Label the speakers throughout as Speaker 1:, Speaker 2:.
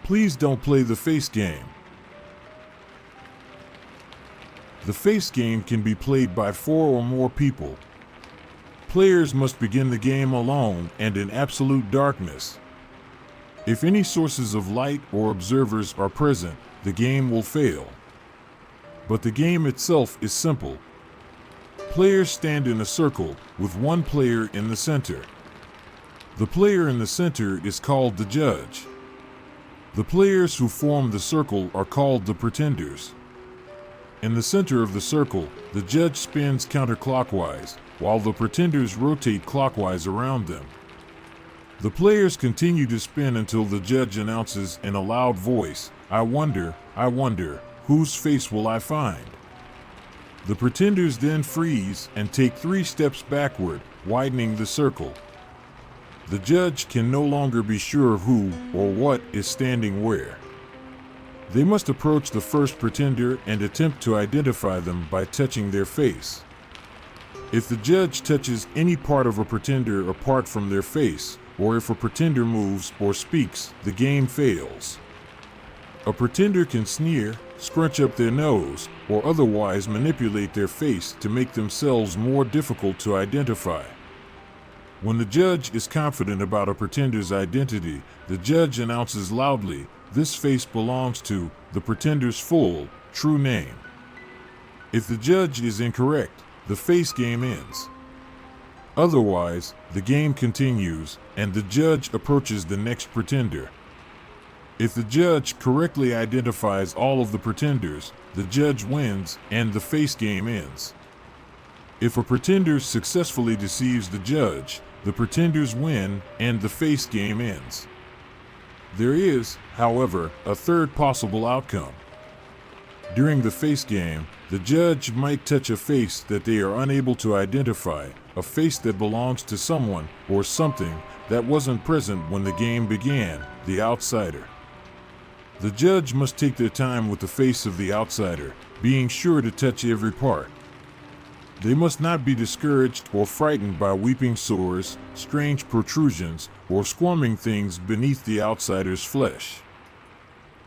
Speaker 1: Please don't play the face game. The face game can be played by 4 or more people. Players must begin the game alone and in absolute darkness. If any sources of light or observers are present, the game will fail. But the game itself is simple. Players stand in a circle with one player in the center. The player in the center is called the judge. The players who form the circle are called the pretenders. In the center of the circle, the judge spins counterclockwise, while the pretenders rotate clockwise around them. The players continue to spin until the judge announces in a loud voice, I wonder, whose face will I find?" The pretenders then freeze and take 3 steps backward, widening the circle. The judge can no longer be sure who or what is standing where. They must approach the first pretender and attempt to identify them by touching their face. If the judge touches any part of a pretender apart from their face, or if a pretender moves or speaks, the game fails. A pretender can sneer, scrunch up their nose, or otherwise manipulate their face to make themselves more difficult to identify. When the judge is confident about a pretender's identity, the judge announces loudly, "This face belongs to the pretender's full, true name." If the judge is incorrect, the face game ends. Otherwise, the game continues, and the judge approaches the next pretender. If the judge correctly identifies all of the pretenders, the judge wins, and the face game ends. If a pretender successfully deceives the judge, the pretenders win, and the face game ends. There is, however, a third possible outcome. During the face game, the judge might touch a face that they are unable to identify, a face that belongs to someone or something that wasn't present when the game began, the outsider. The judge must take their time with the face of the outsider, being sure to touch every part. They must not be discouraged or frightened by weeping sores, strange protrusions, or squirming things beneath the outsider's flesh.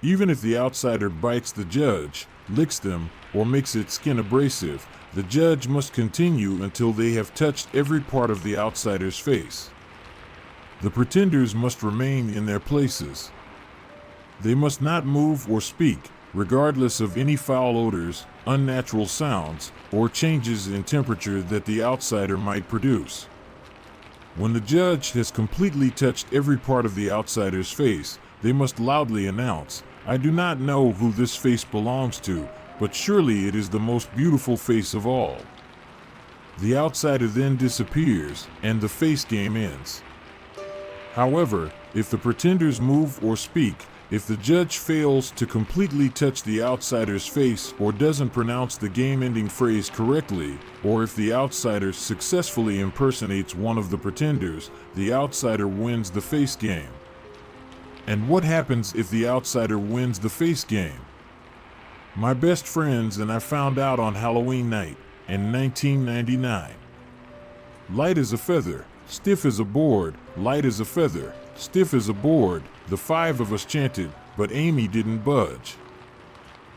Speaker 1: Even if the outsider bites the judge, licks them, or makes its skin abrasive, the judge must continue until they have touched every part of the outsider's face. The pretenders must remain in their places. They must not move or speak, regardless of any foul odors, unnatural sounds, or changes in temperature that the outsider might produce. When the judge has completely touched every part of the outsider's face, they must loudly announce, "I do not know who this face belongs to, but surely it is the most beautiful face of all." The outsider then disappears, and the face game ends. However, if the pretenders move or speak, if the judge fails to completely touch the outsider's face or doesn't pronounce the game-ending phrase correctly, or if the outsider successfully impersonates one of the pretenders, the outsider wins the face game. And what happens if the outsider wins the face game? My best friends and I found out on Halloween night in 1999. Light as a feather, stiff as a board, light as a feather, stiff as a board, the 5 of us chanted, but Amy didn't budge.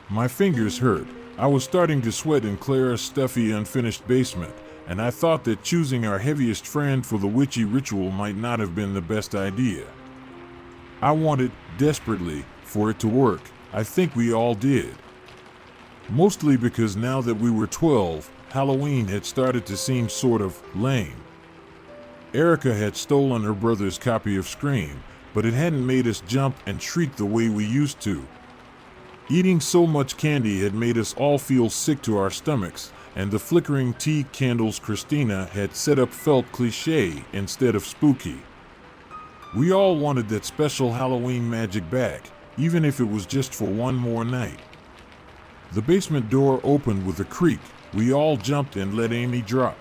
Speaker 1: My fingers hurt. I was starting to sweat in Clara's stuffy, unfinished basement, and I thought that choosing our heaviest friend for the witchy ritual might not have been the best idea. I wanted, desperately, for it to work. I think we all did. Mostly because now that we were 12, Halloween had started to seem sort of lame. Erica had stolen her brother's copy of Scream, but it hadn't made us jump and shriek the way we used to. Eating so much candy had made us all feel sick to our stomachs, and the flickering tea candles Christina had set up felt cliché instead of spooky. We all wanted that special Halloween magic back, even if it was just for one more night. The basement door opened with a creak. We all jumped and let Amy drop.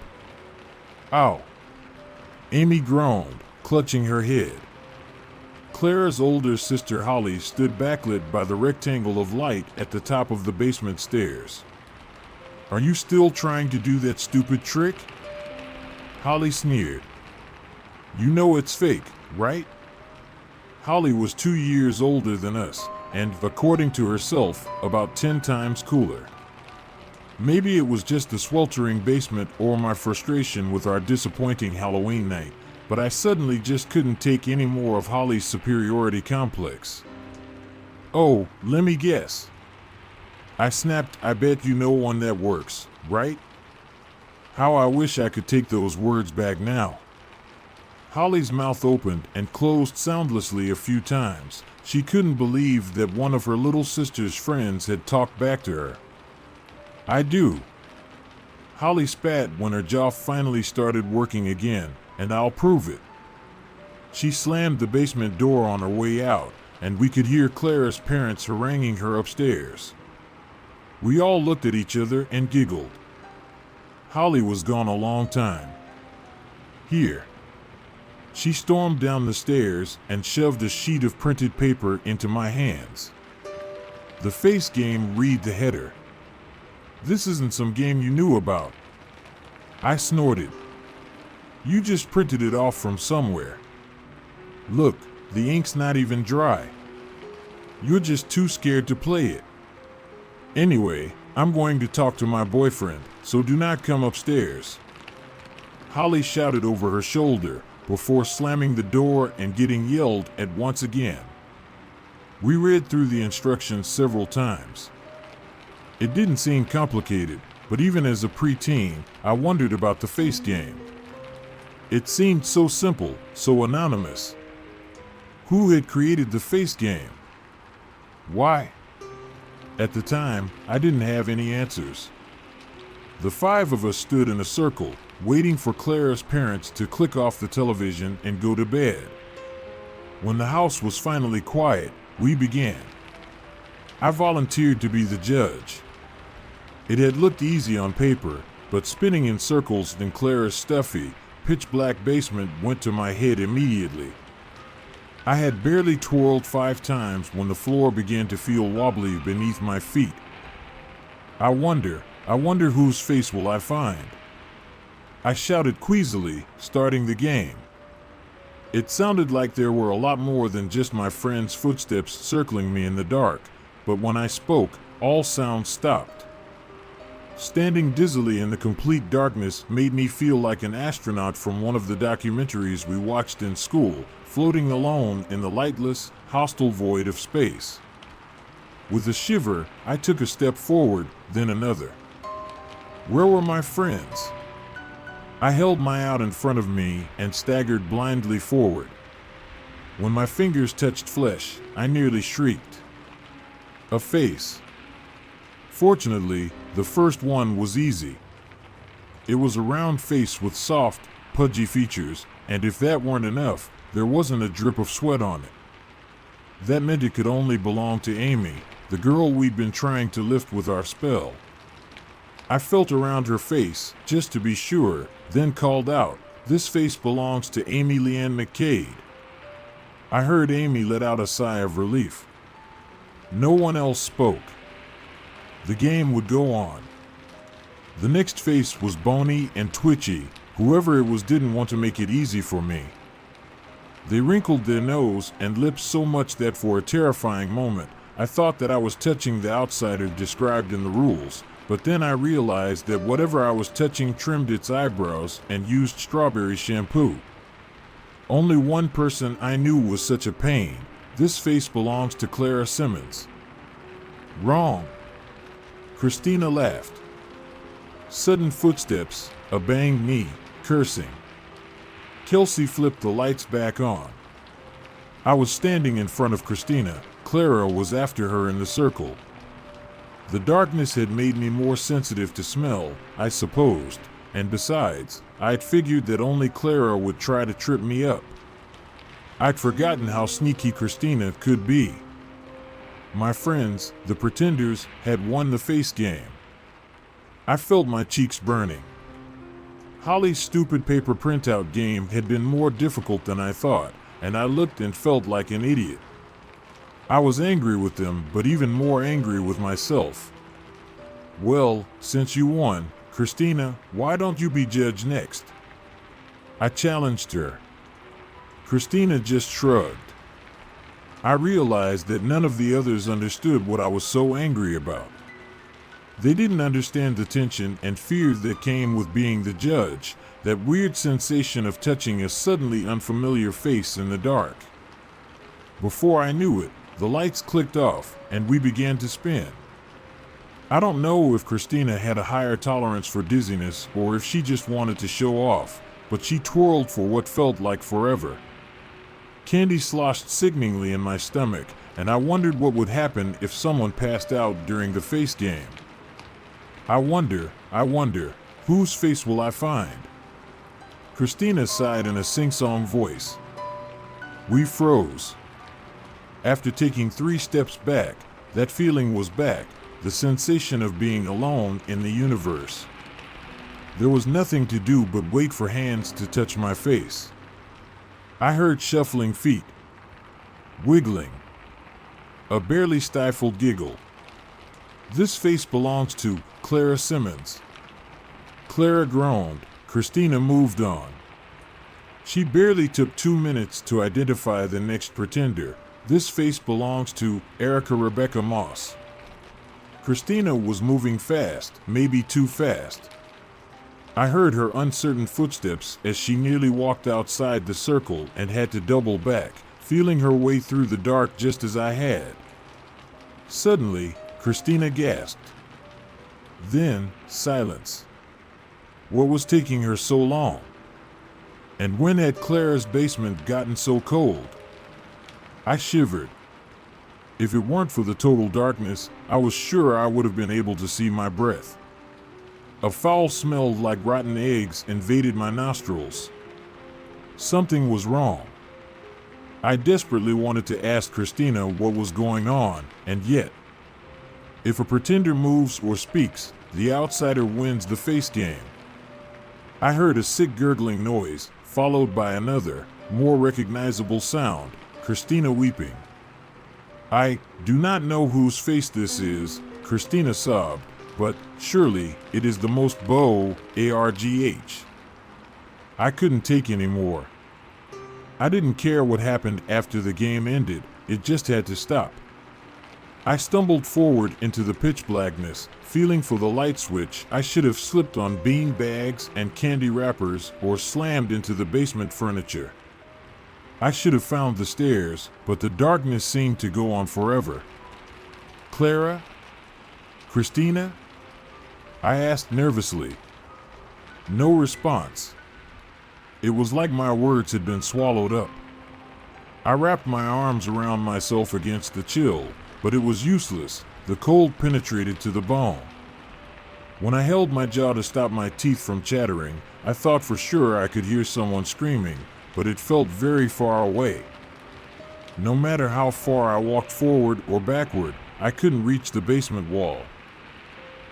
Speaker 1: "Ow!" Amy groaned, clutching her head. Clara's older sister Holly stood backlit by the rectangle of light at the top of the basement stairs. "Are you still trying to do that stupid trick?" Holly sneered. "You know it's fake, right?" Holly was 2 years older than us, and, according to herself, about 10 times cooler. Maybe it was just the sweltering basement or my frustration with our disappointing Halloween night, but I suddenly just couldn't take any more of Holly's superiority complex. "Oh, let me guess." I snapped. "I bet you know one that works, right?" How I wish I could take those words back now. Holly's mouth opened and closed soundlessly a few times. She couldn't believe that one of her little sister's friends had talked back to her. "I do." Holly spat when her jaw finally started working again, "and I'll prove it." She slammed the basement door on her way out, and we could hear Clara's parents haranguing her upstairs. We all looked at each other and giggled. Holly was gone a long time. "Here." She stormed down the stairs and shoved a sheet of printed paper into my hands. "The face game, read the header." "This isn't some game you knew about." I snorted. "You just printed it off from somewhere. Look, the ink's not even dry. You're just too scared to play it. Anyway, I'm going to talk to my boyfriend, so do not come upstairs." Holly shouted over her shoulder before slamming the door and getting yelled at once again. We read through the instructions several times. It didn't seem complicated, but even as a preteen, I wondered about the face game. It seemed so simple, so anonymous. Who had created the face game? Why? At the time, I didn't have any answers. The 5 of us stood in a circle, waiting for Clara's parents to click off the television and go to bed. When the house was finally quiet, we began. I volunteered to be the judge. It had looked easy on paper, but spinning in circles in Clara's stuffy, pitch-black basement went to my head immediately. I had barely twirled 5 times when the floor began to feel wobbly beneath my feet. I wonder whose face will I find? I shouted queasily, starting the game. It sounded like there were a lot more than just my friend's footsteps circling me in the dark, but when I spoke, all sounds stopped. Standing dizzily in the complete darkness made me feel like an astronaut from one of the documentaries we watched in school, floating alone in the lightless, hostile void of space. With a shiver, I took a step forward, then another. Where were my friends? I held my out in front of me and staggered blindly forward. When my fingers touched flesh, I nearly shrieked. A face. Fortunately, the first one was easy. It was a round face with soft, pudgy features, and if that weren't enough, there wasn't a drip of sweat on it. That meant it could only belong to Amy, the girl we'd been trying to lift with our spell. I felt around her face, just to be sure, then called out, "This face belongs to Amy Leanne McCade." I heard Amy let out a sigh of relief. No one else spoke. The game would go on. The next face was bony and twitchy. Whoever it was didn't want to make it easy for me. They wrinkled their nose and lips so much that for a terrifying moment, I thought that I was touching the outsider described in the rules, but then I realized that whatever I was touching trimmed its eyebrows and used strawberry shampoo. Only one person I knew was such a pain. This face belongs to Clara Simmons. Wrong. Christina laughed. Sudden footsteps, a banged knee, cursing. Kelsey flipped the lights back on. I was standing in front of Christina. Clara was after her in the circle. The darkness had made me more sensitive to smell, I supposed, and besides, I'd figured that only Clara would try to trip me up. I'd forgotten how sneaky Christina could be. My friends, the pretenders, had won the face game. I felt my cheeks burning. Holly's stupid paper printout game had been more difficult than I thought, and I looked and felt like an idiot. I was angry with them, but even more angry with myself. Well, since you won, Christina, why don't you be judge next? I challenged her. Christina just shrugged. I realized that none of the others understood what I was so angry about. They didn't understand the tension and fear that came with being the judge, that weird sensation of touching a suddenly unfamiliar face in the dark. Before I knew it, the lights clicked off and we began to spin. I don't know if Christina had a higher tolerance for dizziness or if she just wanted to show off, but she twirled for what felt like forever. Candy sloshed sickeningly in my stomach, and I wondered what would happen if someone passed out during the face game. I wonder, whose face will I find? Christina sighed in a sing-song voice. We froze. After taking 3 steps back, that feeling was back, the sensation of being alone in the universe. There was nothing to do but wait for hands to touch my face. I heard shuffling feet, wiggling, a barely stifled giggle. This face belongs to Clara Simmons. Clara groaned. Christina moved on. She barely took 2 minutes to identify the next pretender. This face belongs to Erica Rebecca Moss. Christina was moving fast, maybe too fast. I heard her uncertain footsteps as she nearly walked outside the circle and had to double back, feeling her way through the dark just as I had. Suddenly, Christina gasped. Then, silence. What was taking her so long? And when had Clara's basement gotten so cold? I shivered. If it weren't for the total darkness, I was sure I would have been able to see my breath. A foul smell like rotten eggs invaded my nostrils. Something was wrong. I desperately wanted to ask Christina what was going on, and yet, if a pretender moves or speaks, the outsider wins the face game. I heard a sick gurgling noise, followed by another, more recognizable sound, Christina weeping. I do not know whose face this is, Christina sobbed, but surely it is the most argh. I couldn't take any more. I didn't care what happened after the game ended, it just had to stop. I stumbled forward into the pitch blackness, feeling for the light switch. I should have slipped on bean bags and candy wrappers or slammed into the basement furniture. I should have found the stairs, but the darkness seemed to go on forever. Clara? Christina? I asked nervously. No response. It was like my words had been swallowed up. I wrapped my arms around myself against the chill, but it was useless. The cold penetrated to the bone. When I held my jaw to stop my teeth from chattering, I thought for sure I could hear someone screaming, but it felt very far away. No matter how far I walked forward or backward, I couldn't reach the basement wall.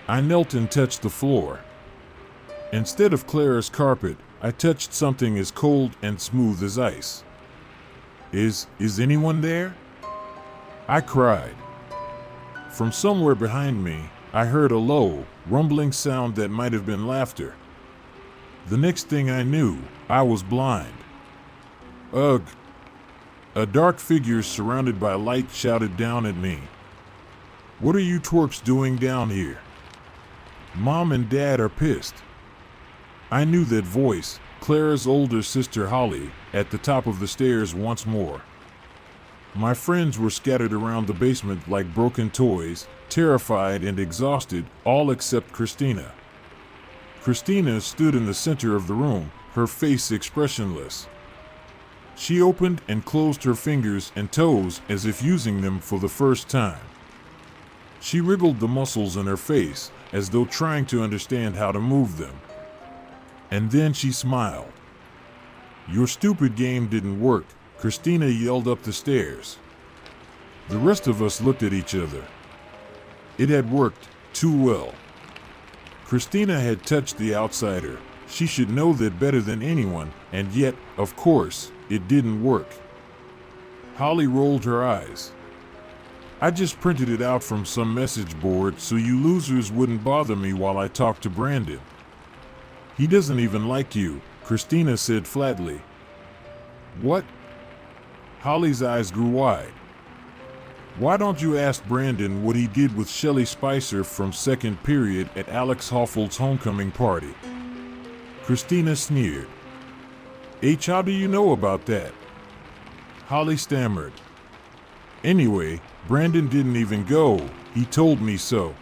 Speaker 1: I knelt and touched the floor. Instead of Clara's carpet, I touched something as cold and smooth as ice. Is anyone there? I cried. From somewhere behind me, I heard a low, rumbling sound that might have been laughter. The next thing I knew, I was blind. Ugh! A dark figure surrounded by light shouted down at me. What are you twerps doing down here? Mom and Dad are pissed. I knew that voice, Clara's older sister Holly, at the top of the stairs once more. My friends were scattered around the basement like broken toys, terrified and exhausted, all except Christina. Christina stood in the center of the room, her face expressionless. She opened and closed her fingers and toes as if using them for the first time. She wriggled the muscles in her face as though trying to understand how to move them. And then she smiled. Your stupid game didn't work, Christina yelled up the stairs. The rest of us looked at each other. It had worked too well. Christina had touched the outsider. She should know that better than anyone, and yet, of course, it didn't work. Holly rolled her eyes. I just printed it out from some message board so you losers wouldn't bother me while I talked to Brandon. He doesn't even like you, Christina said flatly. What? Holly's eyes grew wide. Why don't you ask Brandon what he did with Shelley Spicer from second period at Alex Hoffeld's homecoming party? Christina sneered. How do you know about that? Holly stammered. Anyway, Brandon didn't even go, he told me so.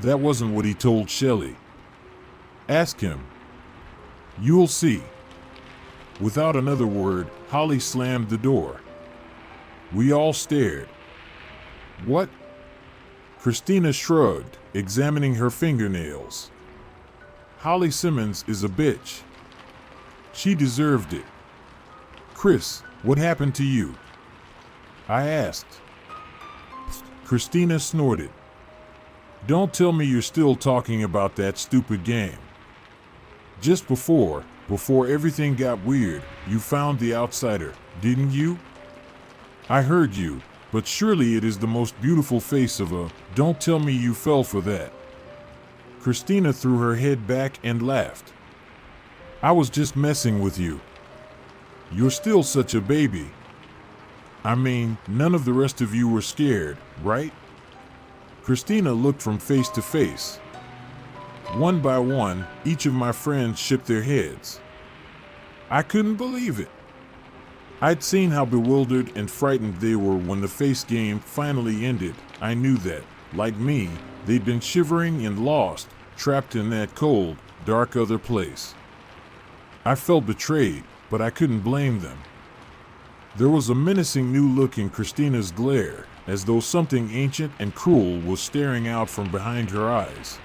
Speaker 1: That wasn't what he told Shelley. Ask him. You'll see. Without another word, Holly slammed the door. We all stared. What? Christina shrugged, examining her fingernails. Holly Simmons is a bitch. She deserved it. Chris, what happened to you? I asked. Christina snorted. Don't tell me you're still talking about that stupid game. Just before everything got weird, you found the outsider, didn't you? I heard you, but surely it is the most beautiful face of a, don't tell me you fell for that. Christina threw her head back and laughed. I was just messing with you. You're still such a baby. I mean, none of the rest of you were scared, right? Christina looked from face to face. One by one, each of my friends shook their heads. I couldn't believe it. I'd seen how bewildered and frightened they were when the face game finally ended. I knew that, like me, they'd been shivering and lost, trapped in that cold, dark other place. I felt betrayed, but I couldn't blame them. There was a menacing new look in Christina's glare, as though something ancient and cruel was staring out from behind her eyes.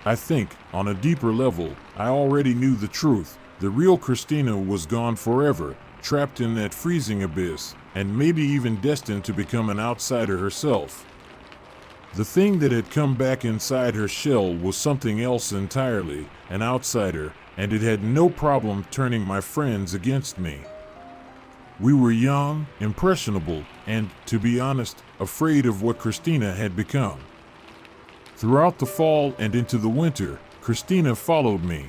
Speaker 1: I think, on a deeper level, I already knew the truth. The real Christina was gone forever, trapped in that freezing abyss, and maybe even destined to become an outsider herself. The thing that had come back inside her shell was something else entirely, an outsider, and it had no problem turning my friends against me. We were young, impressionable, and, to be honest, afraid of what Christina had become. Throughout the fall and into the winter, Christina followed me.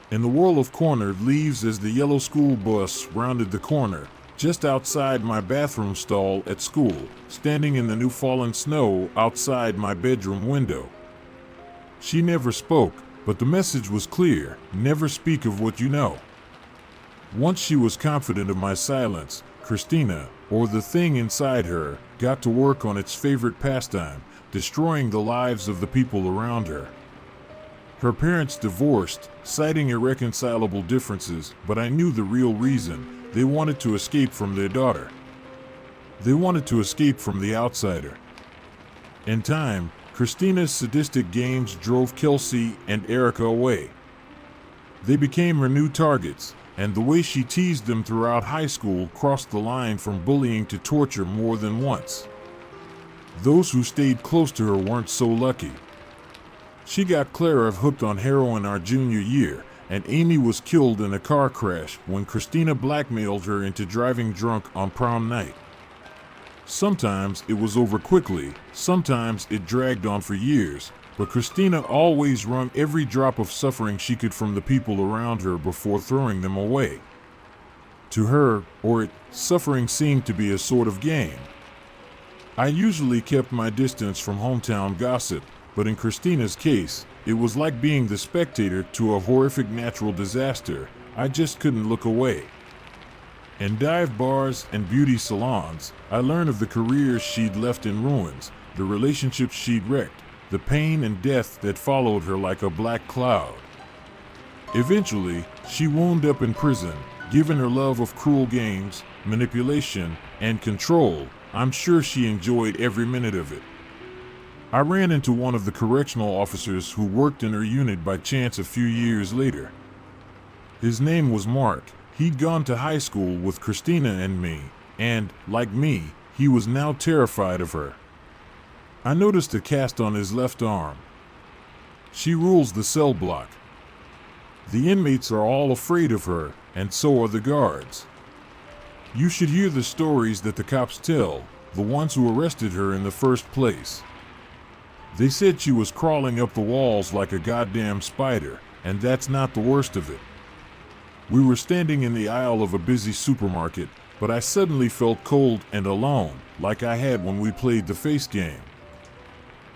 Speaker 1: In the whirl of cornered leaves as the yellow school bus rounded the corner, just outside my bathroom stall at school, standing in the new fallen snow outside my bedroom window. She never spoke, but the message was clear: never speak of what you know. Once she was confident of my silence, Christina, or the thing inside her, got to work on its favorite pastime, destroying the lives of the people around her. Her parents divorced, citing irreconcilable differences, but I knew the real reason. They wanted to escape from their daughter. They wanted to escape from the outsider. In time, Christina's sadistic games drove Kelsey and Erica away. They became her new targets, and the way she teased them throughout high school crossed the line from bullying to torture more than once. Those who stayed close to her weren't so lucky. She got Clara hooked on heroin our junior year, and Amy was killed in a car crash when Christina blackmailed her into driving drunk on prom night. Sometimes it was over quickly, sometimes it dragged on for years, but Christina always wrung every drop of suffering she could from the people around her before throwing them away. To her, suffering seemed to be a sort of game. I usually kept my distance from hometown gossip, but in Christina's case, it was like being the spectator to a horrific natural disaster. I just couldn't look away. In dive bars and beauty salons, I learned of the careers she'd left in ruins, the relationships she'd wrecked, the pain and death that followed her like a black cloud. Eventually, she wound up in prison, given her love of cruel games, manipulation, and control. I'm sure she enjoyed every minute of it. I ran into one of the correctional officers who worked in her unit by chance a few years later. His name was Mark. He'd gone to high school with Christina and me, and, like me, he was now terrified of her. I noticed a cast on his left arm. She rules the cell block. The inmates are all afraid of her, and so are the guards. You should hear the stories that the cops tell, the ones who arrested her in the first place. They said she was crawling up the walls like a goddamn spider, and that's not the worst of it. We were standing in the aisle of a busy supermarket, but I suddenly felt cold and alone, like I had when we played the face game.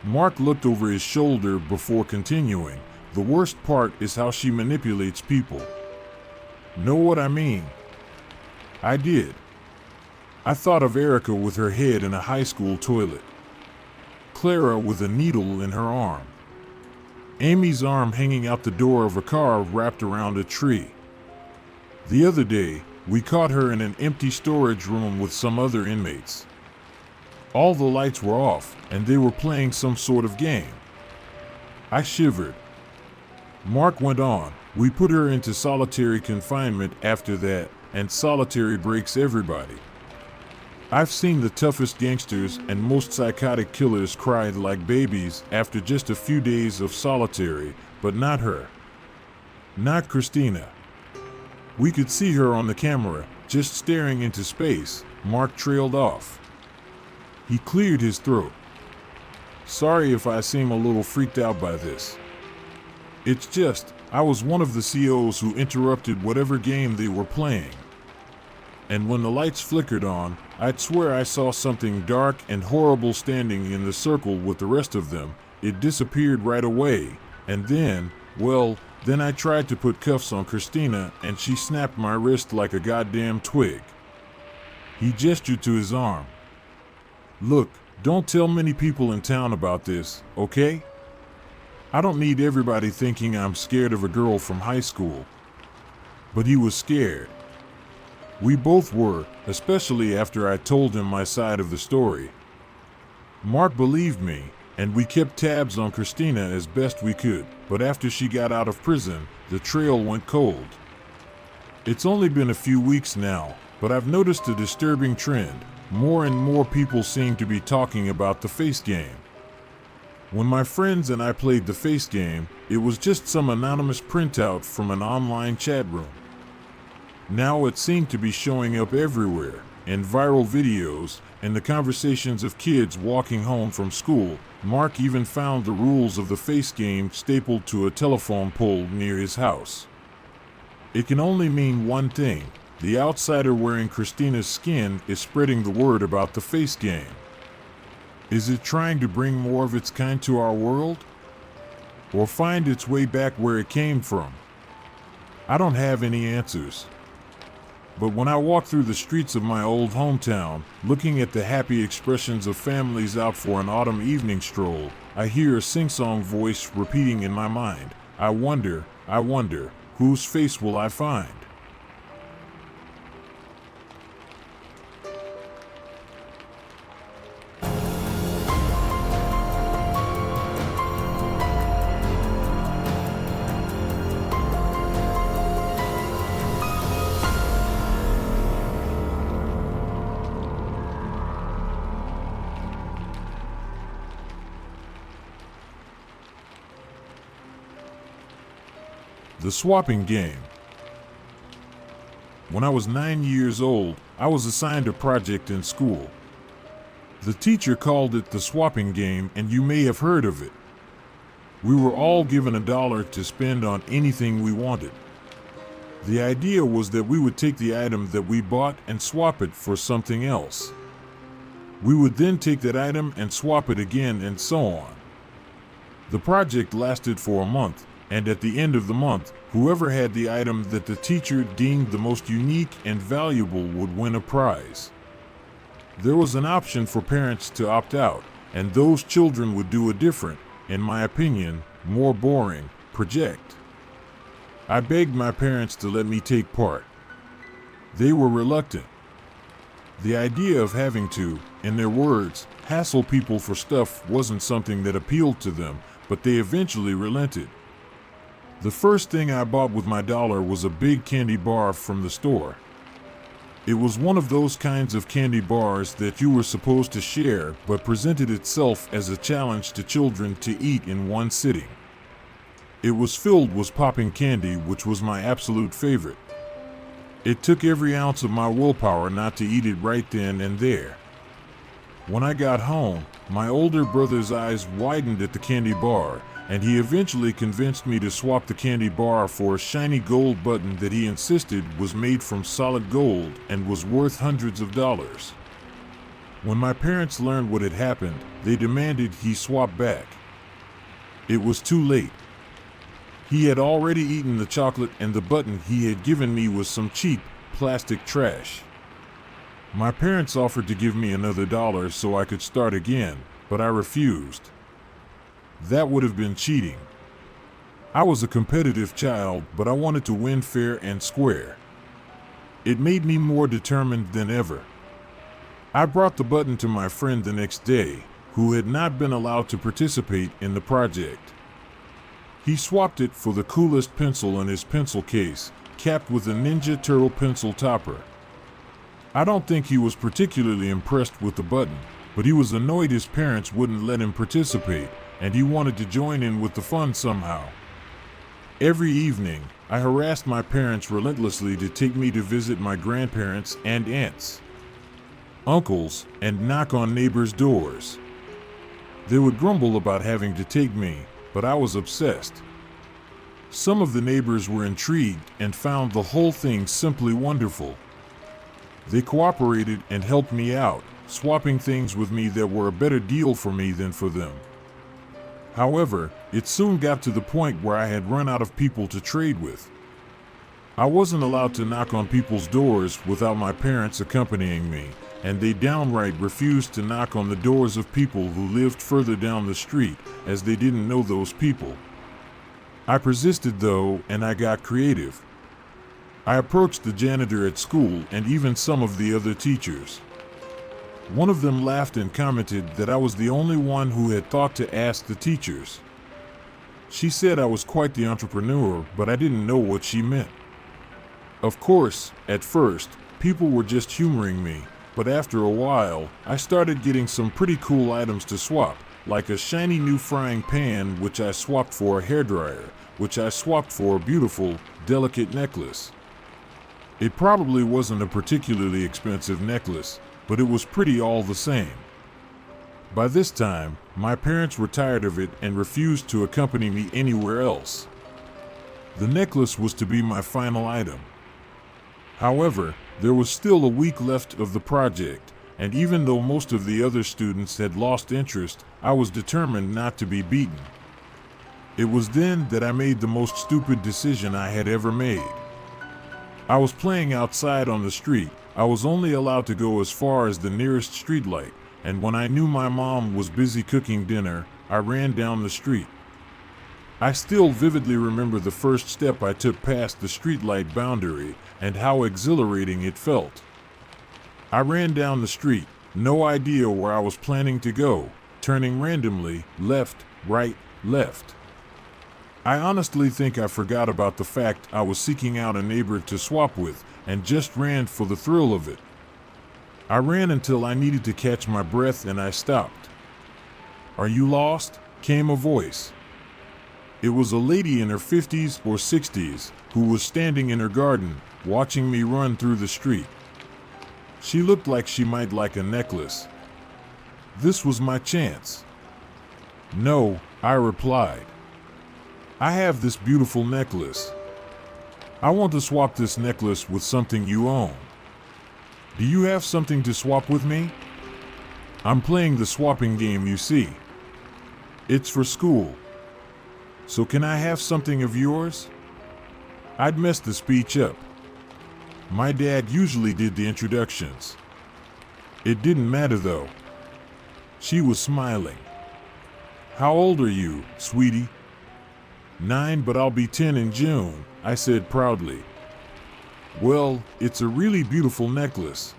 Speaker 1: Mark looked over his shoulder before continuing. The worst part is how she manipulates people. Know what I mean? I did. I thought of Erica with her head in a high school toilet. Clara with a needle in her arm. Amy's arm hanging out the door of a car wrapped around a tree. The other day, we caught her in an empty storage room with some other inmates. All the lights were off, and they were playing some sort of game. I shivered. Mark went on, we put her into solitary confinement after that, and solitary breaks everybody. I've seen the toughest gangsters and most psychotic killers cry like babies after just a few days of solitary, but not her. Not Christina. We could see her on the camera, just staring into space. Mark trailed off. He cleared his throat. Sorry if I seem a little freaked out by this. It's just, I was one of the COs who interrupted whatever game they were playing. And when the lights flickered on, I'd swear I saw something dark and horrible standing in the circle with the rest of them. It disappeared right away, and then, well, then I tried to put cuffs on Christina and she snapped my wrist like a goddamn twig. He gestured to his arm. Look, don't tell many people in town about this, okay? I don't need everybody thinking I'm scared of a girl from high school. But he was scared. We both were, especially after I told him my side of the story. Mark believed me, and we kept tabs on Christina as best we could, but after she got out of prison, the trail went cold. It's only been a few weeks now, but I've noticed a disturbing trend. More and more people seem to be talking about the face game. When my friends and I played the face game, it was just some anonymous printout from an online chat room. Now it seemed to be showing up everywhere, in viral videos, and the conversations of kids walking home from school. Mark even found the rules of the face game stapled to a telephone pole near his house. It can only mean one thing. The outsider wearing Christina's skin is spreading the word about the face game. Is it trying to bring more of its kind to our world? Or find its way back where it came from? I don't have any answers. But when I walk through the streets of my old hometown, looking at the happy expressions of families out for an autumn evening stroll, I hear a sing-song voice repeating in my mind, I wonder, whose face will I find? The swapping game. When I was 9 years old, I was assigned a project in school. The teacher called it the swapping game, and you may have heard of it. We were all given $1 to spend on anything we wanted. The idea was that we would take the item that we bought and swap it for something else. We would then take that item and swap it again, and so on. The project lasted for a month. And at the end of the month, whoever had the item that the teacher deemed the most unique and valuable would win a prize. There was an option for parents to opt out, and those children would do a different, in my opinion, more boring, project. I begged my parents to let me take part. They were reluctant. The idea of having to, in their words, hassle people for stuff wasn't something that appealed to them, but they eventually relented. The first thing I bought with my $1 was a big candy bar from the store. It was one of those kinds of candy bars that you were supposed to share, but presented itself as a challenge to children to eat in one sitting. It was filled with popping candy, which was my absolute favorite. It took every ounce of my willpower not to eat it right then and there. When I got home, my older brother's eyes widened at the candy bar, and he eventually convinced me to swap the candy bar for a shiny gold button that he insisted was made from solid gold and was worth hundreds of dollars. When my parents learned what had happened, they demanded he swap back. It was too late. He had already eaten the chocolate, and the button he had given me was some cheap plastic trash. My parents offered to give me another $1 so I could start again, but I refused. That would have been cheating. I was a competitive child, but I wanted to win fair and square. It made me more determined than ever. I brought the button to my friend the next day, who had not been allowed to participate in the project. He swapped it for the coolest pencil in his pencil case, capped with a Ninja Turtle pencil topper. I don't think he was particularly impressed with the button, but he was annoyed his parents wouldn't let him participate, and he wanted to join in with the fun somehow. Every evening, I harassed my parents relentlessly to take me to visit my grandparents and aunts, uncles, and knock on neighbors' doors. They would grumble about having to take me, but I was obsessed. Some of the neighbors were intrigued and found the whole thing simply wonderful. They cooperated and helped me out, swapping things with me that were a better deal for me than for them. However, it soon got to the point where I had run out of people to trade with. I wasn't allowed to knock on people's doors without my parents accompanying me, and they downright refused to knock on the doors of people who lived further down the street, as they didn't know those people. I persisted though, and I got creative. I approached the janitor at school and even some of the other teachers. One of them laughed and commented that I was the only one who had thought to ask the teachers. She said I was quite the entrepreneur, but I didn't know what she meant. Of course, at first, people were just humoring me, but after a while, I started getting some pretty cool items to swap, like a shiny new frying pan which I swapped for a hairdryer, which I swapped for a beautiful, delicate necklace. It probably wasn't a particularly expensive necklace, but it was pretty all the same. By this time, my parents were tired of it and refused to accompany me anywhere else. The necklace was to be my final item. However, there was still a week left of the project, and even though most of the other students had lost interest, I was determined not to be beaten. It was then that I made the most stupid decision I had ever made. I was playing outside on the street. I was only allowed to go as far as the nearest streetlight, and when I knew my mom was busy cooking dinner, I ran down the street. I still vividly remember the first step I took past the streetlight boundary and how exhilarating it felt. I ran down the street, no idea where I was planning to go, turning randomly, left, right, left. I honestly think I forgot about the fact I was seeking out a neighbor to swap with and just ran for the thrill of it. I ran until I needed to catch my breath and I stopped. "Are you lost?" came a voice. It was a lady in her 50s or 60s who was standing in her garden, watching me run through the street. She looked like she might like a necklace. This was my chance. "No," I replied. "I have this beautiful necklace. I want to swap this necklace with something you own. Do you have something to swap with me? I'm playing the swapping game, you see. It's for school. So can I have something of yours?" I'd messed the speech up. My dad usually did the introductions. It didn't matter though. She was smiling. "How old are you, sweetie?" "9, but I'll be 10 in June," I said proudly. "Well, it's a really beautiful necklace.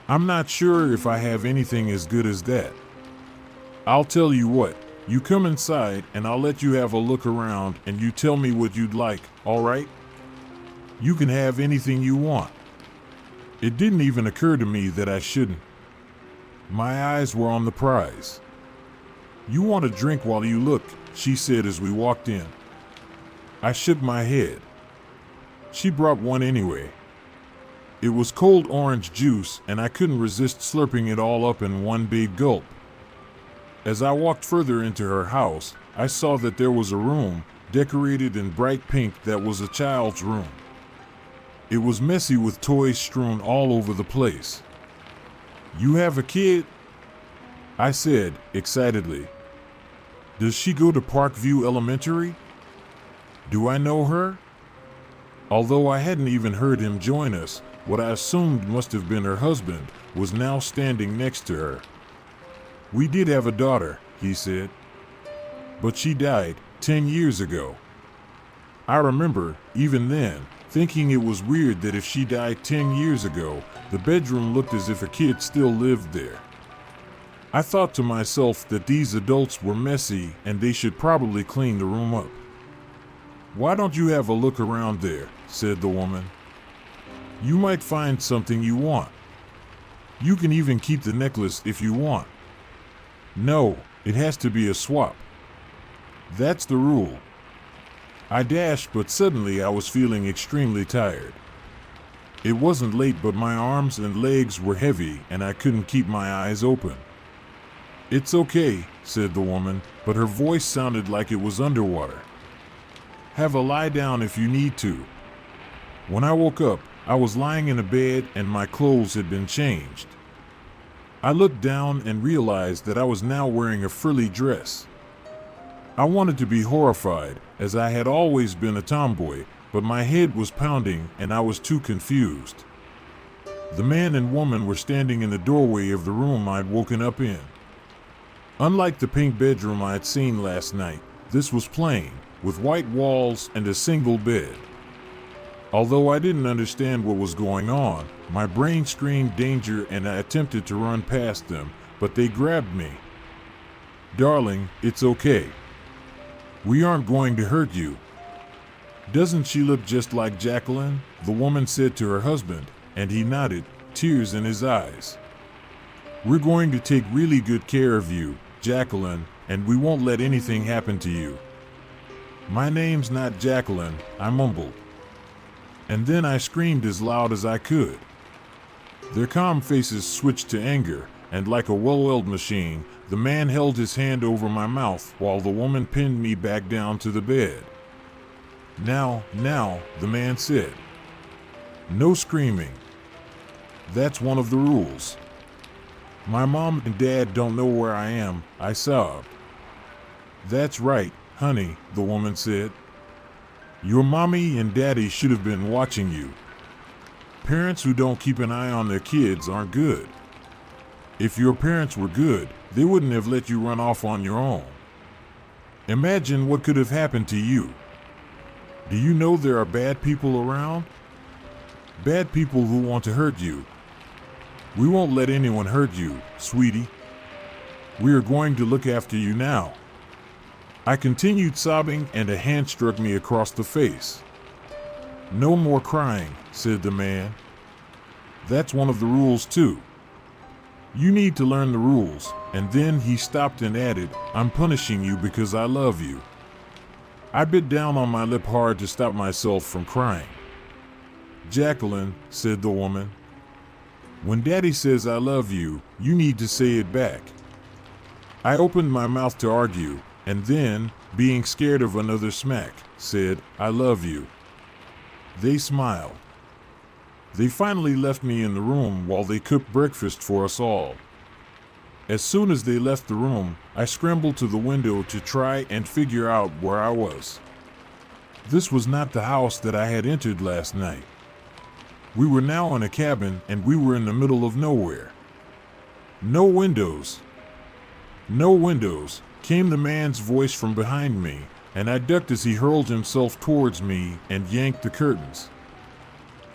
Speaker 1: I'm not sure if I have anything as good as that. I'll tell you what, you come inside and I'll let you have a look around and you tell me what you'd like, all right? You can have anything you want." It didn't even occur to me that I shouldn't. My eyes were on the prize. "You want a drink while you look," she said as we walked in. I shook my head. She brought one anyway. It was cold orange juice, and I couldn't resist slurping it all up in one big gulp. As I walked further into her house, I saw that there was a room, decorated in bright pink, that was a child's room. It was messy with toys strewn all over the place. "You have a kid?" I said, excitedly. "Does she go to Parkview Elementary? Do I know her?" Although I hadn't even heard him join us, what I assumed must have been her husband was now standing next to her. "We did have a daughter," he said. "But she died 10 years ago." I remember, even then, thinking it was weird that if she died 10 years ago, the bedroom looked as if a kid still lived there. I thought to myself that these adults were messy and they should probably clean the room up. "Why don't you have a look around there?" said the woman. "You might find something you want. You can even keep the necklace if you want." "No, it has to be a swap. That's the rule." I dashed, but suddenly I was feeling extremely tired. It wasn't late, but my arms and legs were heavy and I couldn't keep my eyes open. "It's okay," said the woman, but her voice sounded like it was underwater. "Have a lie down if you need to." When I woke up, I was lying in a bed and my clothes had been changed. I looked down and realized that I was now wearing a frilly dress. I wanted to be horrified, as I had always been a tomboy, but my head was pounding and I was too confused. The man and woman were standing in the doorway of the room I'd woken up in. Unlike the pink bedroom I had seen last night, this was plain, with white walls and a single bed. Although I didn't understand what was going on, my brain screamed danger and I attempted to run past them, but they grabbed me. "Darling, it's okay. We aren't going to hurt you." "Doesn't she look just like Jacqueline?" the woman said to her husband, and he nodded, tears in his eyes. "We're going to take really good care of you, Jacqueline, and we won't let anything happen to you." "My name's not Jacqueline," I mumbled. And then I screamed as loud as I could. Their calm faces switched to anger, and like a well-oiled machine, the man held his hand over my mouth while the woman pinned me back down to the bed. Now, the man said. "No screaming. That's one of the rules." "My mom and dad don't know where I am," I sobbed. "That's right, honey," the woman said. "Your mommy and daddy should have been watching you. Parents who don't keep an eye on their kids aren't good. If your parents were good, they wouldn't have let you run off on your own. Imagine what could have happened to you. Do you know there are bad people around? Bad people who want to hurt you. We won't let anyone hurt you, sweetie. We are going to look after you now." I continued sobbing and a hand struck me across the face. "No more crying," said the man. "That's one of the rules too. You need to learn the rules." And then he stopped and added, "I'm punishing you because I love you." I bit down on my lip hard to stop myself from crying. "Jacqueline," said the woman, "when Daddy says I love you, you need to say it back." I opened my mouth to argue, and then, being scared of another smack, said, "I love you." They smiled. They finally left me in the room while they cooked breakfast for us all. As soon as they left the room, I scrambled to the window to try and figure out where I was. This was not the house that I had entered last night. We were now in a cabin and we were in the middle of nowhere. "No windows. No windows," came the man's voice from behind me, and I ducked as he hurled himself towards me and yanked the curtains.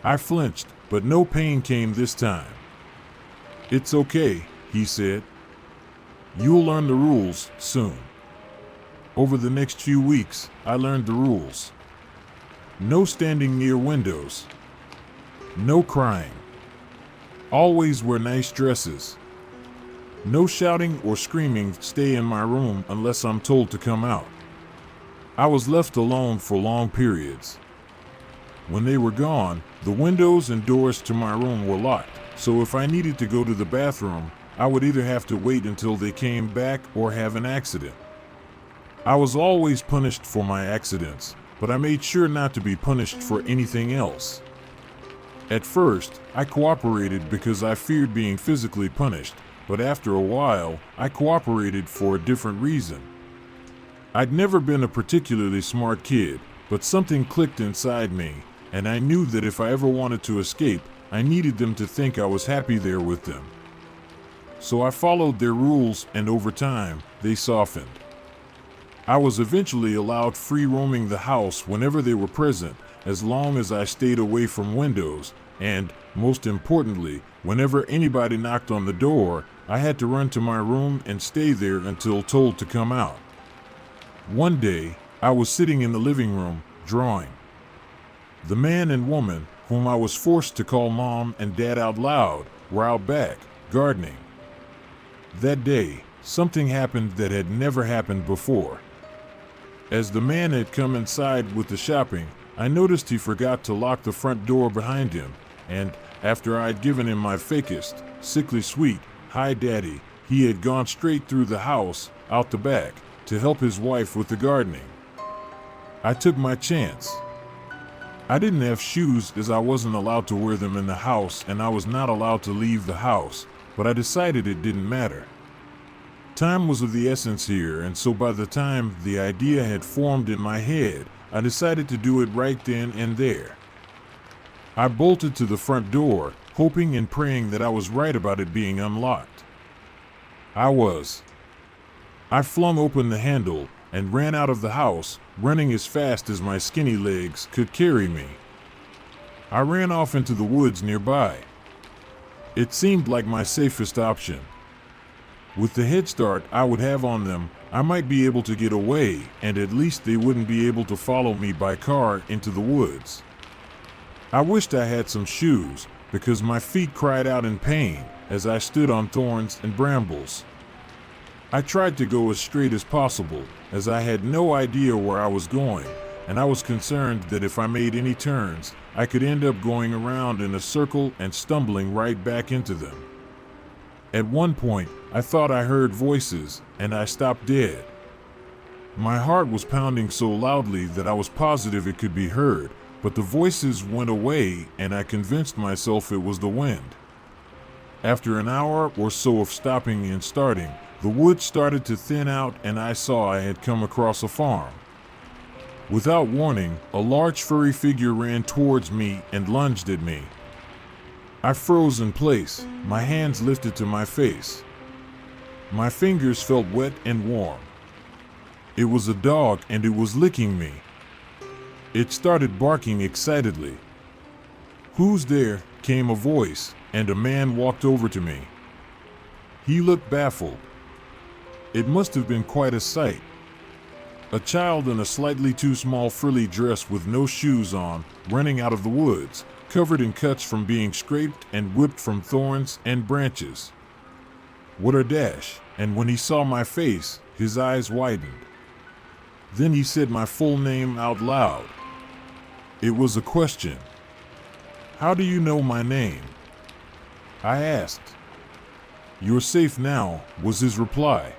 Speaker 1: I flinched, but no pain came this time. "It's okay," he said. "You'll learn the rules soon." Over the next few weeks, I learned the rules. No standing near windows. No crying. Always wear nice dresses. No shouting or screaming, stay in my room unless I'm told to come out. I was left alone for long periods. When they were gone, the windows and doors to my room were locked, so if I needed to go to the bathroom, I would either have to wait until they came back or have an accident. I was always punished for my accidents, but I made sure not to be punished for anything else. At first, I cooperated because I feared being physically punished, but after a while, I cooperated for a different reason. I'd never been a particularly smart kid, but something clicked inside me, and I knew that if I ever wanted to escape, I needed them to think I was happy there with them. So I followed their rules, and over time, they softened. I was eventually allowed free roaming the house whenever they were present, as long as I stayed away from windows, and, most importantly, whenever anybody knocked on the door, I had to run to my room and stay there until told to come out. One day, I was sitting in the living room, drawing. The man and woman, whom I was forced to call Mom and Dad out loud, were out back, gardening. That day, something happened that had never happened before. As the man had come inside with the shopping, I noticed he forgot to lock the front door behind him, and, after I'd given him my fakest, sickly sweet, "Hi Daddy," he had gone straight through the house, out the back, to help his wife with the gardening. I took my chance. I didn't have shoes as I wasn't allowed to wear them in the house, and I was not allowed to leave the house, but I decided it didn't matter. Time was of the essence here, and so by the time the idea had formed in my head, I decided to do it right then and there. I bolted to the front door, hoping and praying that I was right about it being unlocked. I was. I flung open the handle and ran out of the house, running as fast as my skinny legs could carry me. I ran off into the woods nearby. It seemed like my safest option. With the head start I would have on them, I might be able to get away, and at least they wouldn't be able to follow me by car into the woods. I wished I had some shoes, because my feet cried out in pain as I stood on thorns and brambles. I tried to go as straight as possible, as I had no idea where I was going, and I was concerned that if I made any turns, I could end up going around in a circle and stumbling right back into them. At one point, I thought I heard voices, and I stopped dead. My heart was pounding so loudly that I was positive it could be heard, but the voices went away, and I convinced myself it was the wind. After an hour or so of stopping and starting, the woods started to thin out, and I saw I had come across a farm. Without warning, a large furry figure ran towards me and lunged at me. I froze in place, my hands lifted to my face. My fingers felt wet and warm. It was a dog, and it was licking me. It started barking excitedly. "Who's there?" came a voice, and a man walked over to me. He looked baffled. It must have been quite a sight. A child in a slightly too small frilly dress with no shoes on, running out of the woods, covered in cuts from being scraped and whipped from thorns and branches. What a dash, and when he saw my face, his eyes widened. Then he said my full name out loud. It was a question. "How do you know my name?" I asked. "You're safe now," was his reply.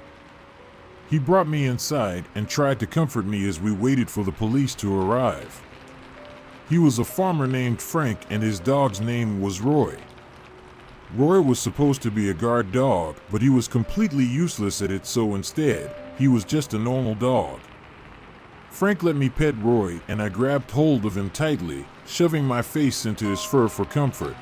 Speaker 1: He brought me inside and tried to comfort me as we waited for the police to arrive. He was a farmer named Frank, and his dog's name was Roy. Roy was supposed to be a guard dog, but he was completely useless at it, so instead, he was just a normal dog. Frank let me pet Roy, and I grabbed hold of him tightly, shoving my face into his fur for comfort.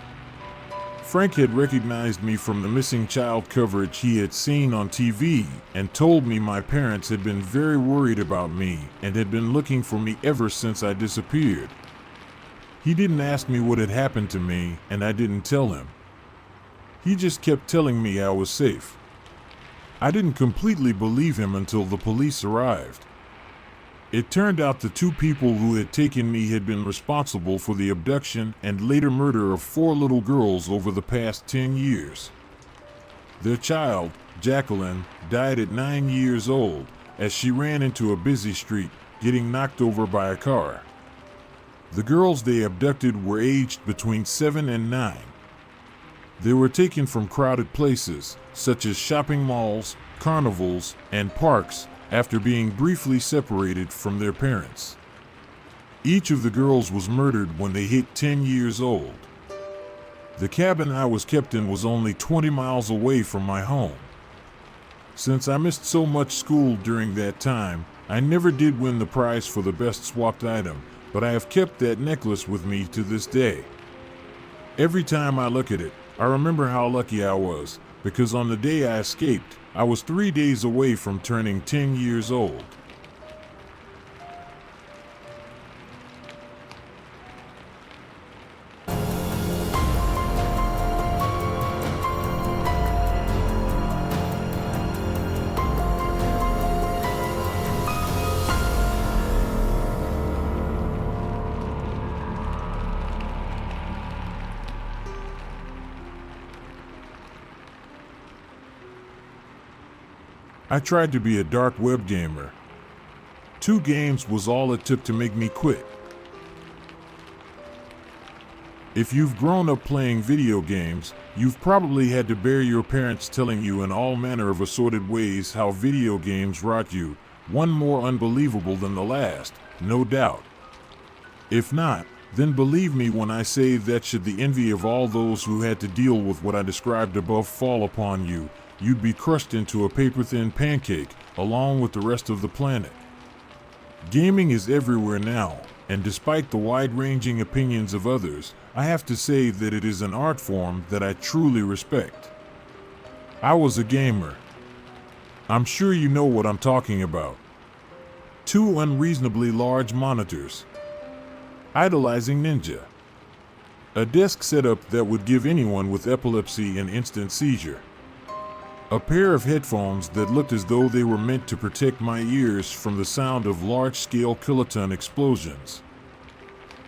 Speaker 1: Frank had recognized me from the missing child coverage he had seen on TV and told me my parents had been very worried about me and had been looking for me ever since I disappeared. He didn't ask me what had happened to me, and I didn't tell him. He just kept telling me I was safe. I didn't completely believe him until the police arrived. It turned out the two people who had taken me had been responsible for the abduction and later murder of 4 little girls over the past 10 years. Their child, Jacqueline, died at 9 years old as she ran into a busy street, getting knocked over by a car. The girls they abducted were aged between 7 and 9. They were taken from crowded places, such as shopping malls, carnivals, and parks, after being briefly separated from their parents. Each of the girls was murdered when they hit 10 years old. The cabin I was kept in was only 20 miles away from my home. Since I missed so much school during that time, I never did win the prize for the best swapped item, but I have kept that necklace with me to this day. Every time I look at it, I remember how lucky I was, because on the day I escaped, I was 3 days away from turning 10 years old. I tried to be a dark web gamer. 2 games was all it took to make me quit. If you've grown up playing video games, you've probably had to bear your parents telling you in all manner of assorted ways how video games rot you, one more unbelievable than the last, no doubt. If not, then believe me when I say that should the envy of all those who had to deal with what I described above fall upon you, you'd be crushed into a paper-thin pancake, along with the rest of the planet. Gaming is everywhere now, and despite the wide-ranging opinions of others, I have to say that it is an art form that I truly respect. I was a gamer. I'm sure you know what I'm talking about. 2 unreasonably large monitors. Idolizing Ninja. A desk setup that would give anyone with epilepsy an instant seizure. A pair of headphones that looked as though they were meant to protect my ears from the sound of large-scale kiloton explosions.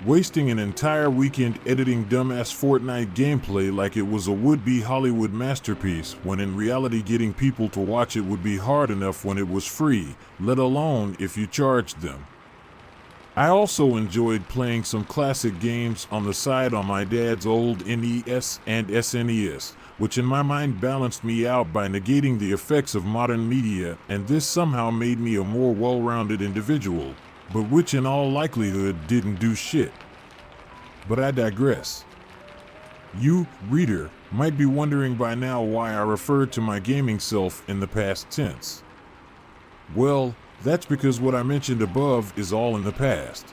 Speaker 1: Wasting an entire weekend editing dumbass Fortnite gameplay like it was a would-be Hollywood masterpiece, when in reality getting people to watch it would be hard enough when it was free, let alone if you charged them. I also enjoyed playing some classic games on the side on my dad's old NES and SNES, which in my mind balanced me out by negating the effects of modern media, and this somehow made me a more well-rounded individual, but which in all likelihood didn't do shit. But I digress. You, reader, might be wondering by now why I referred to my gaming self in the past tense. Well, that's because what I mentioned above is all in the past.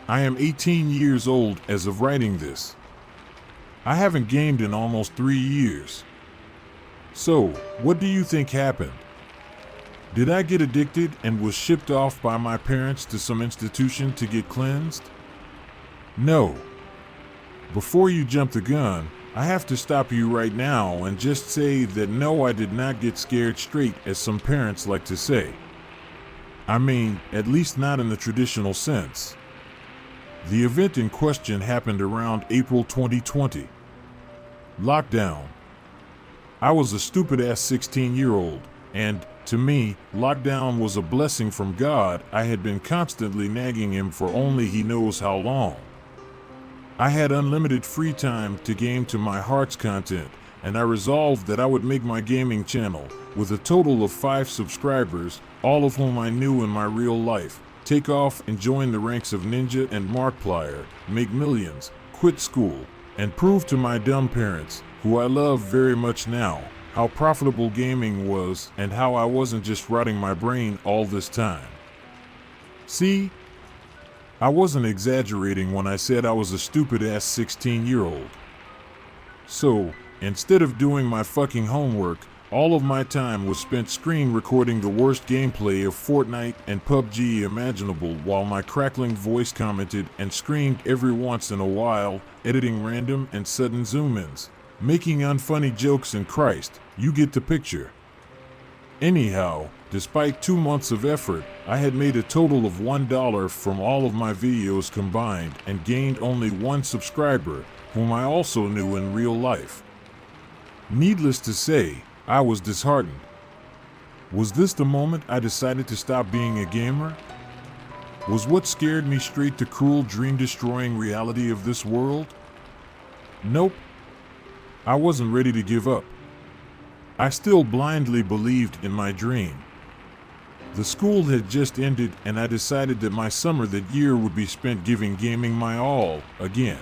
Speaker 1: I am 18 years old as of writing this. I haven't gamed in almost 3 years. So, what do you think happened? Did I get addicted and was shipped off by my parents to some institution to get cleansed? No. Before you jump the gun, I have to stop you right now and just say that no, I did not get scared straight, as some parents like to say. I mean, at least not in the traditional sense. The event in question happened around April 2020. Lockdown. I was a stupid-ass 16-year-old, and, to me, lockdown was a blessing from God. I had been constantly nagging him for only he knows how long. I had unlimited free time to game to my heart's content, and I resolved that I would make my gaming channel, with a total of 5 subscribers, all of whom I knew in my real life, take off and join the ranks of Ninja and Markiplier, make millions, quit school, and prove to my dumb parents, who I love very much now, how profitable gaming was and how I wasn't just rotting my brain all this time. See? I wasn't exaggerating when I said I was a stupid-ass 16-year-old. So, instead of doing my fucking homework, all of my time was spent screen recording the worst gameplay of Fortnite and PUBG imaginable, while my crackling voice commented and screamed every once in a while, editing random and sudden zoom-ins, making unfunny jokes, and Christ, you get the picture. Anyhow, despite 2 months of effort, I had made a total of $1 from all of my videos combined and gained only 1 subscriber, whom I also knew in real life. Needless to say, I was disheartened. Was this the moment I decided to stop being a gamer? Was what scared me straight the cruel dream-destroying reality of this world? Nope. I wasn't ready to give up. I still blindly believed in my dream. The school had just ended and I decided that my summer that year would be spent giving gaming my all again.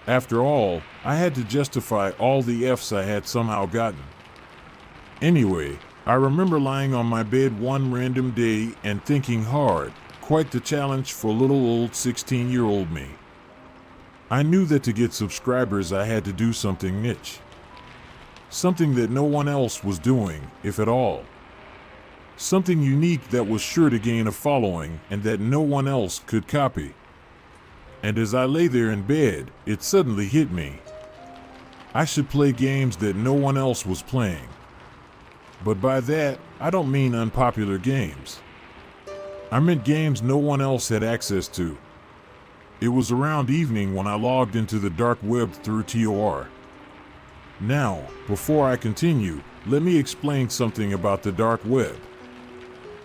Speaker 1: After all, I had to justify all the F's I had somehow gotten. Anyway, I remember lying on my bed one random day and thinking hard, quite the challenge for little old 16-year-old me. I knew that to get subscribers I had to do something niche. Something that no one else was doing, if at all. Something unique that was sure to gain a following and that no one else could copy. And as I lay there in bed, it suddenly hit me. I should play games that no one else was playing. But by that, I don't mean unpopular games. I meant games no one else had access to. It was around evening when I logged into the dark web through Tor. Now, before I continue, let me explain something about the dark web.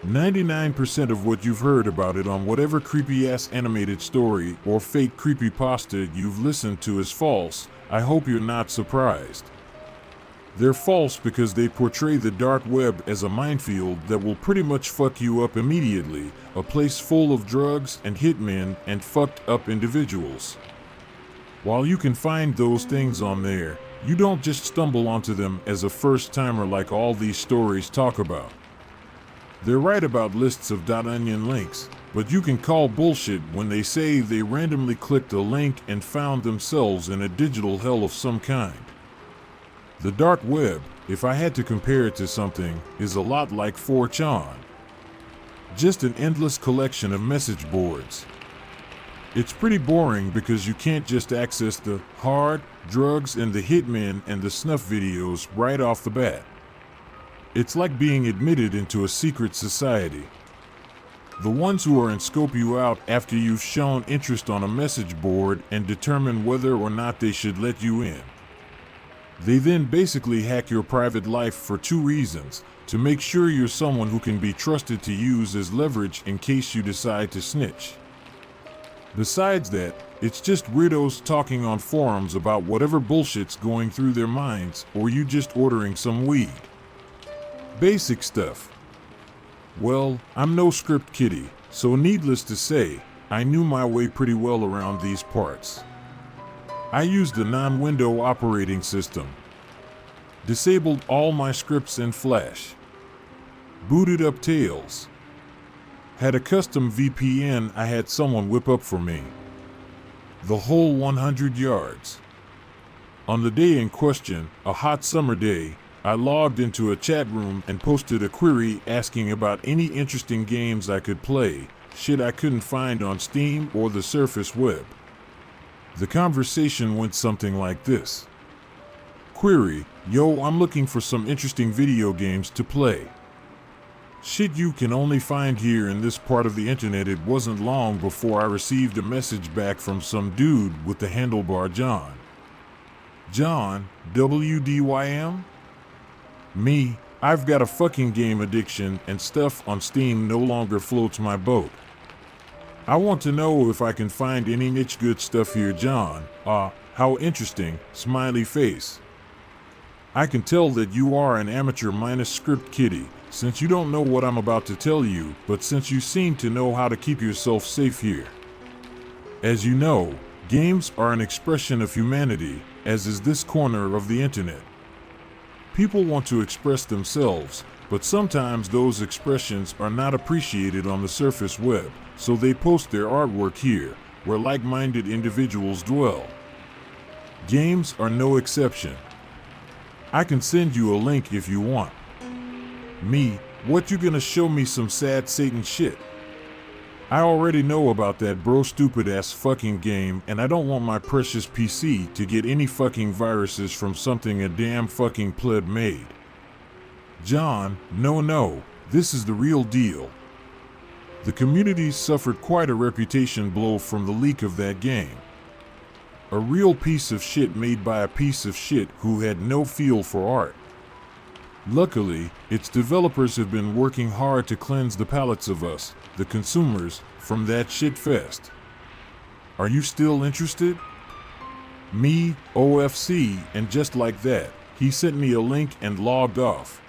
Speaker 1: 99% of what you've heard about it on whatever creepy-ass animated story or fake creepypasta you've listened to is false. I hope you're not surprised. They're false because they portray the dark web as a minefield that will pretty much fuck you up immediately, a place full of drugs and hitmen and fucked up individuals. While you can find those things on there, you don't just stumble onto them as a first-timer like all these stories talk about. They're right about lists of .onion links, but you can call bullshit when they say they randomly clicked a link and found themselves in a digital hell of some kind. The dark web, if I had to compare it to something, is a lot like 4chan. Just an endless collection of message boards. It's pretty boring because you can't just access the hard, drugs and the hitmen and the snuff videos right off the bat. It's like being admitted into a secret society. The ones who are in scope you out after you've shown interest on a message board and determine whether or not they should let you in. They then basically hack your private life for two reasons: to make sure you're someone who can be trusted to use as leverage in case you decide to snitch. Besides that, it's just weirdos talking on forums about whatever bullshit's going through their minds, or you just ordering some weed. Basic stuff. Well, I'm no script kiddie, so needless to say, I knew my way pretty well around these parts. I used a non-window operating system. Disabled all my scripts in Flash. Booted up Tails. Had a custom VPN I had someone whip up for me. The whole 100 yards. On the day in question, a hot summer day, I logged into a chat room and posted a query asking about any interesting games I could play, shit I couldn't find on Steam or the surface web. The conversation went something like this. Query: yo, I'm looking for some interesting video games to play. Shit you can only find here in this part of the internet. It wasn't long before I received a message back from some dude with the handlebar John. John, WDYM? Me, I've got a fucking game addiction and stuff on Steam no longer floats my boat. I want to know if I can find any niche good stuff here, John. How interesting, smiley face. I can tell that you are an amateur minus script kiddie, since you don't know what I'm about to tell you, but since you seem to know how to keep yourself safe here. As you know, games are an expression of humanity, as is this corner of the internet. People want to express themselves, but sometimes those expressions are not appreciated on the surface web, so they post their artwork here, where like-minded individuals dwell. Games are no exception. I can send you a link if you want. Me, what you gonna show me some sad Satan shit? I already know about that bro stupid ass fucking game, and I don't want my precious PC to get any fucking viruses from something a damn fucking pleb made. John, no, this is the real deal. The community suffered quite a reputation blow from the leak of that game. A real piece of shit made by a piece of shit who had no feel for art. Luckily, its developers have been working hard to cleanse the palates of us, the consumers, from that shit fest. Are you still interested? Me, OFC, and just like that, he sent me a link and logged off.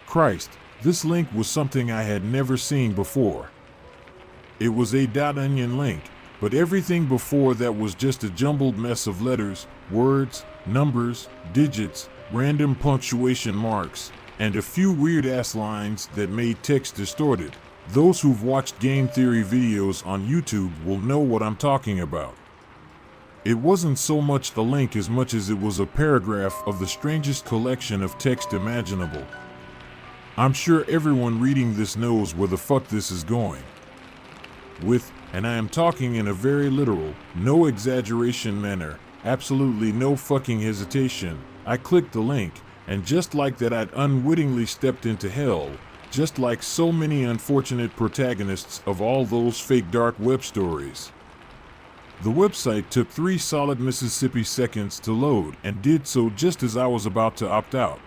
Speaker 1: Christ, this link was something I had never seen before. It was a .onion link, but everything before that was just a jumbled mess of letters, words, numbers, digits, random punctuation marks, and a few weird-ass lines that made text distorted. Those who've watched game theory videos on YouTube will know what I'm talking about. It wasn't so much the link as much as it was a paragraph of the strangest collection of text imaginable. I'm sure everyone reading this knows where the fuck this is going. And I am talking in a very literal, no exaggeration manner, absolutely no fucking hesitation, I clicked the link, and just like that I'd unwittingly stepped into hell, just like so many unfortunate protagonists of all those fake dark web stories. The website took 3 solid Mississippi seconds to load and did so just as I was about to opt out.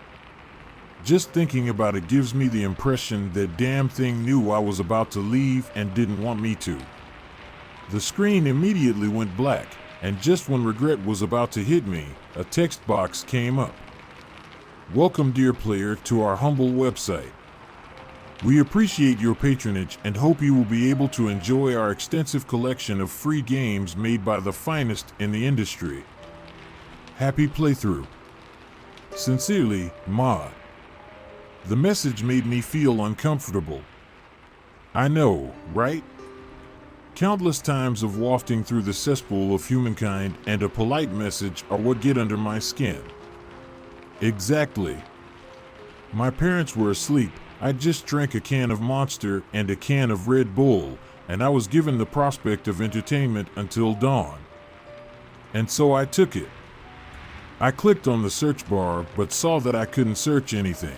Speaker 1: Just thinking about it gives me the impression that damn thing knew I was about to leave and didn't want me to. The screen immediately went black, and just when regret was about to hit me, a text box came up. Welcome, dear player, to our humble website. We appreciate your patronage and hope you will be able to enjoy our extensive collection of free games made by the finest in the industry. Happy playthrough. Sincerely, Mod. The message made me feel uncomfortable. I know, right? Countless times of wafting through the cesspool of humankind and a polite message are what get under my skin. Exactly. My parents were asleep. I just drank a can of Monster and a can of Red Bull, and I was given the prospect of entertainment until dawn. And so I took it. I clicked on the search bar but saw that I couldn't search anything.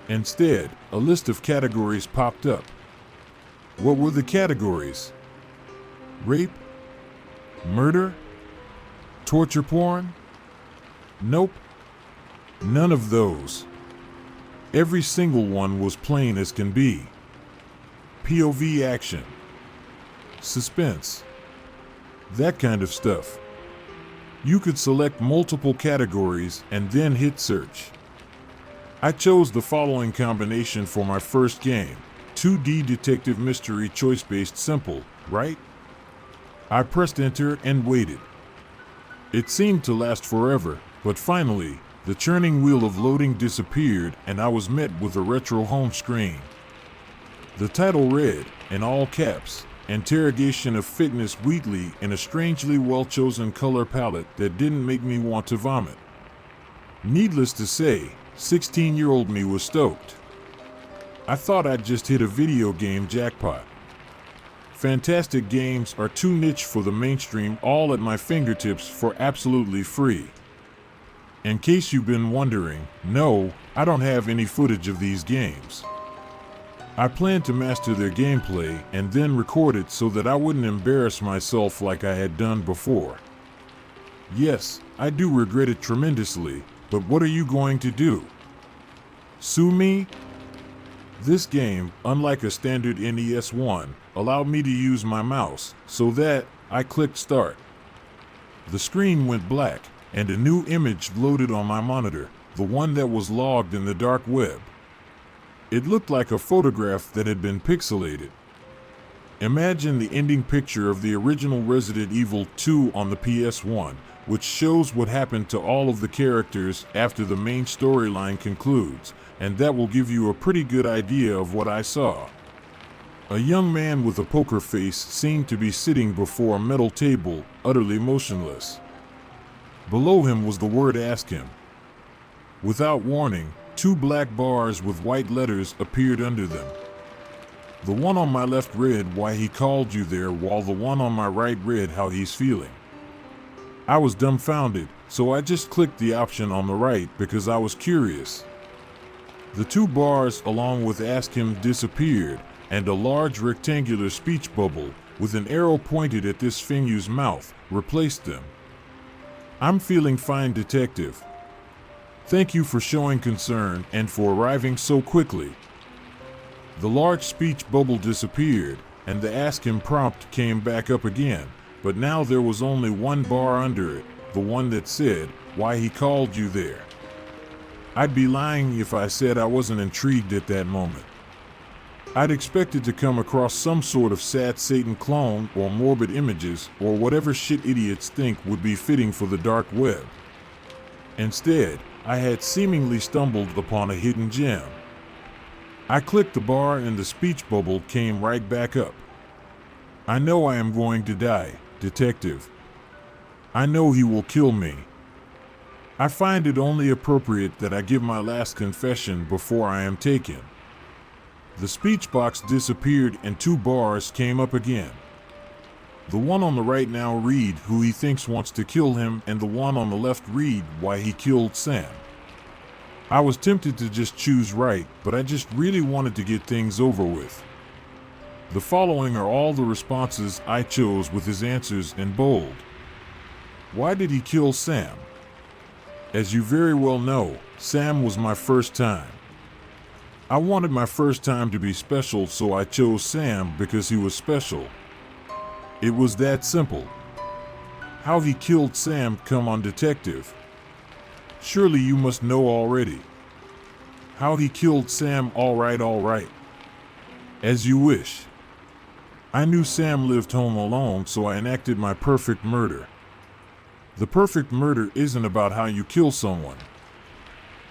Speaker 1: Instead, a list of categories popped up. What were the categories? Rape? Murder? Torture porn? Nope. None of those. Every single one was plain as can be. POV action. Suspense. That kind of stuff. You could select multiple categories and then hit search. I chose the following combination for my first game. 2D detective mystery choice-based simple, right? I pressed enter and waited. It seemed to last forever, but finally, the churning wheel of loading disappeared and I was met with a retro home screen. The title read, in all caps, Interrogation of Fitness Wheatley in a strangely well-chosen color palette that didn't make me want to vomit. Needless to say, 16-year-old me was stoked. I thought I'd just hit a video game jackpot. Fantastic games are too niche for the mainstream, all at my fingertips for absolutely free. In case you've been wondering, no, I don't have any footage of these games. I plan to master their gameplay and then record it so that I wouldn't embarrass myself like I had done before. Yes, I do regret it tremendously, but what are you going to do? Sue me? This game, unlike a standard NES one, allowed me to use my mouse, so that I clicked start. The screen went black, and a new image loaded on my monitor, the one that was logged in the dark web. It looked like a photograph that had been pixelated. Imagine the ending picture of the original Resident Evil 2 on the PS1, which shows what happened to all of the characters after the main storyline concludes, and that will give you a pretty good idea of what I saw. A young man with a poker face seemed to be sitting before a metal table, utterly motionless. Below him was the word "Ask Him." Without warning, 2 black bars with white letters appeared under them. The one on my left read why he called you there, while the one on my right read how he's feeling. I was dumbfounded, so I just clicked the option on the right because I was curious. The 2 bars along with "Ask Him" disappeared, and a large rectangular speech bubble with an arrow pointed at this Fingu's mouth replaced them. I'm feeling fine, detective. Thank you for showing concern and for arriving so quickly." The large speech bubble disappeared, and the Ask Him prompt came back up again, but now there was only one bar under it, the one that said, "Why he called you there." I'd be lying if I said I wasn't intrigued at that moment. I'd expected to come across some sort of sad Satan clone or morbid images or whatever shit idiots think would be fitting for the dark web. Instead, I had seemingly stumbled upon a hidden gem. I clicked the bar and the speech bubble came right back up. "I know I am going to die, Detective. I know he will kill me. I find it only appropriate that I give my last confession before I am taken." The speech box disappeared and two bars came up again. The one on the right now read who he thinks wants to kill him, and the one on the left read why he killed Sam. I was tempted to just choose right, but I just really wanted to get things over with. The following are all the responses I chose with his answers in bold. Why did he kill Sam? As you very well know, Sam was my first time. I wanted my first time to be special, so I chose Sam because he was special. It was that simple. How he killed Sam, come on, Detective. Surely you must know already. How he killed Sam, all right. As you wish. I knew Sam lived home alone, so I enacted my perfect murder. The perfect murder isn't about how you kill someone.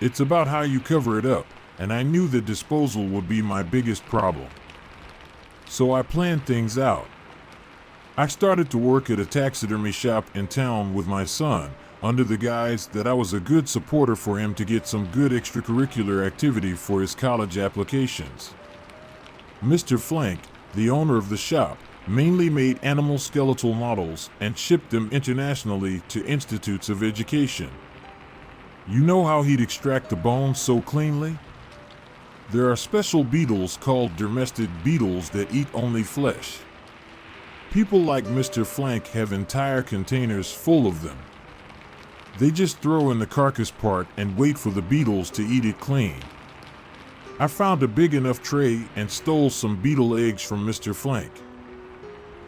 Speaker 1: It's about how you cover it up, and I knew that disposal would be my biggest problem. So I planned things out. I started to work at a taxidermy shop in town with my son, under the guise that I was a good supporter for him to get some good extracurricular activity for his college applications. Mr. Flank, the owner of the shop, mainly made animal skeletal models and shipped them internationally to institutes of education. You know how he'd extract the bones so cleanly? There are special beetles called dermestid beetles that eat only flesh. People like Mr. Flank have entire containers full of them. They just throw in the carcass part and wait for the beetles to eat it clean. I found a big enough tray and stole some beetle eggs from Mr. Flank.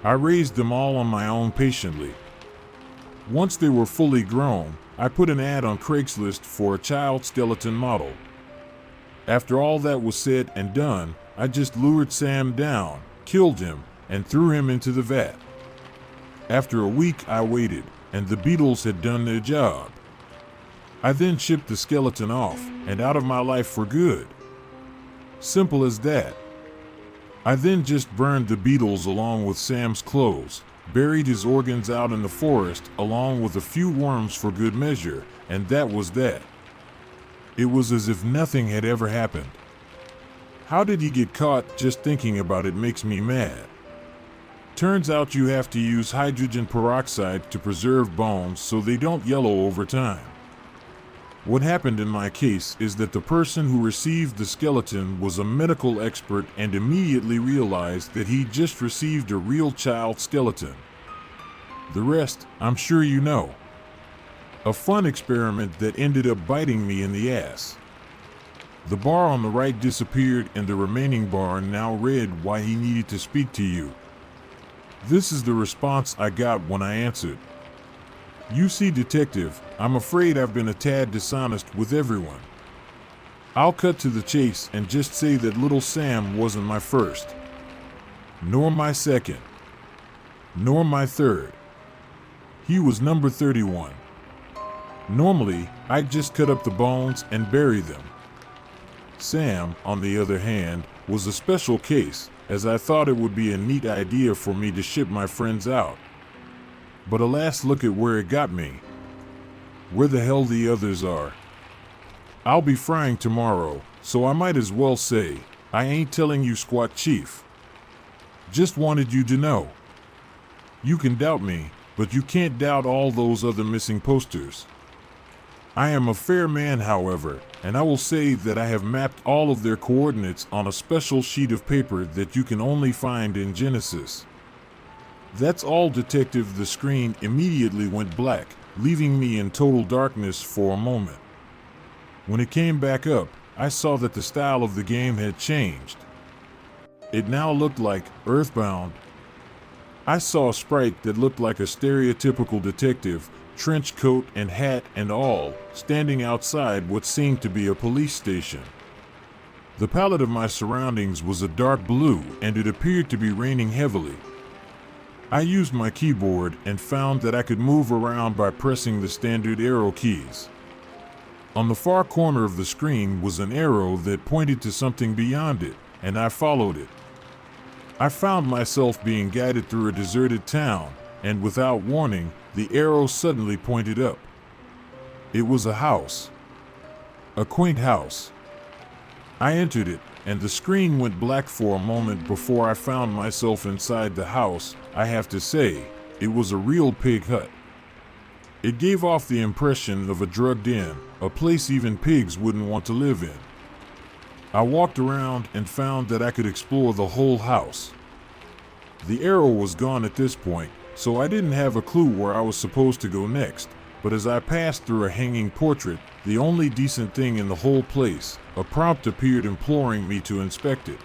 Speaker 1: I raised them all on my own patiently. Once they were fully grown, I put an ad on Craigslist for a child skeleton model. After all that was said and done, I just lured Sam down, killed him, and threw him into the vat. After a week I waited, and the beetles had done their job. I then shipped the skeleton off, and out of my life for good. Simple as that. I then just burned the beetles along with Sam's clothes, buried his organs out in the forest along with a few worms for good measure, and that was that. It was as if nothing had ever happened. How did he get caught? Just thinking about it makes me mad. Turns out you have to use hydrogen peroxide to preserve bones so they don't yellow over time. What happened in my case is that the person who received the skeleton was a medical expert and immediately realized that he'd just received a real child skeleton. The rest, I'm sure you know. A fun experiment that ended up biting me in the ass. The bar on the right disappeared and the remaining bar now read why he needed to speak to you. This is the response I got when I answered. You see, Detective, I'm afraid I've been a tad dishonest with everyone. I'll cut to the chase and just say that little Sam wasn't my first, nor my second, nor my third. He was number 31. Normally, I'd just cut up the bones and bury them. Sam, on the other hand, was a special case, as I thought it would be a neat idea for me to ship my friends out. But alas, look at where it got me. Where the hell the others are. I'll be frying tomorrow, so I might as well say, I ain't telling you squat, Chief. Just wanted you to know. You can doubt me, but you can't doubt all those other missing posters. I am a fair man, however, and I will say that I have mapped all of their coordinates on a special sheet of paper that you can only find in Genesis. That's all, Detective. The screen immediately went black, leaving me in total darkness for a moment. When it came back up, I saw that the style of the game had changed. It now looked like Earthbound. I saw a sprite that looked like a stereotypical detective, trench coat and hat and all, standing outside what seemed to be a police station. The palette of my surroundings was a dark blue, and it appeared to be raining heavily. I used my keyboard and found that I could move around by pressing the standard arrow keys. On the far corner of the screen was an arrow that pointed to something beyond it, and I followed it. I found myself being guided through a deserted town, and without warning, the arrow suddenly pointed up. It was a house. A quaint house. I entered it, and the screen went black for a moment before I found myself inside the house. I have to say, it was a real pig hut. It gave off the impression of a drugged inn, a place even pigs wouldn't want to live in. I walked around and found that I could explore the whole house. The arrow was gone at this point, so I didn't have a clue where I was supposed to go next, but as I passed through a hanging portrait, the only decent thing in the whole place, a prompt appeared imploring me to inspect it.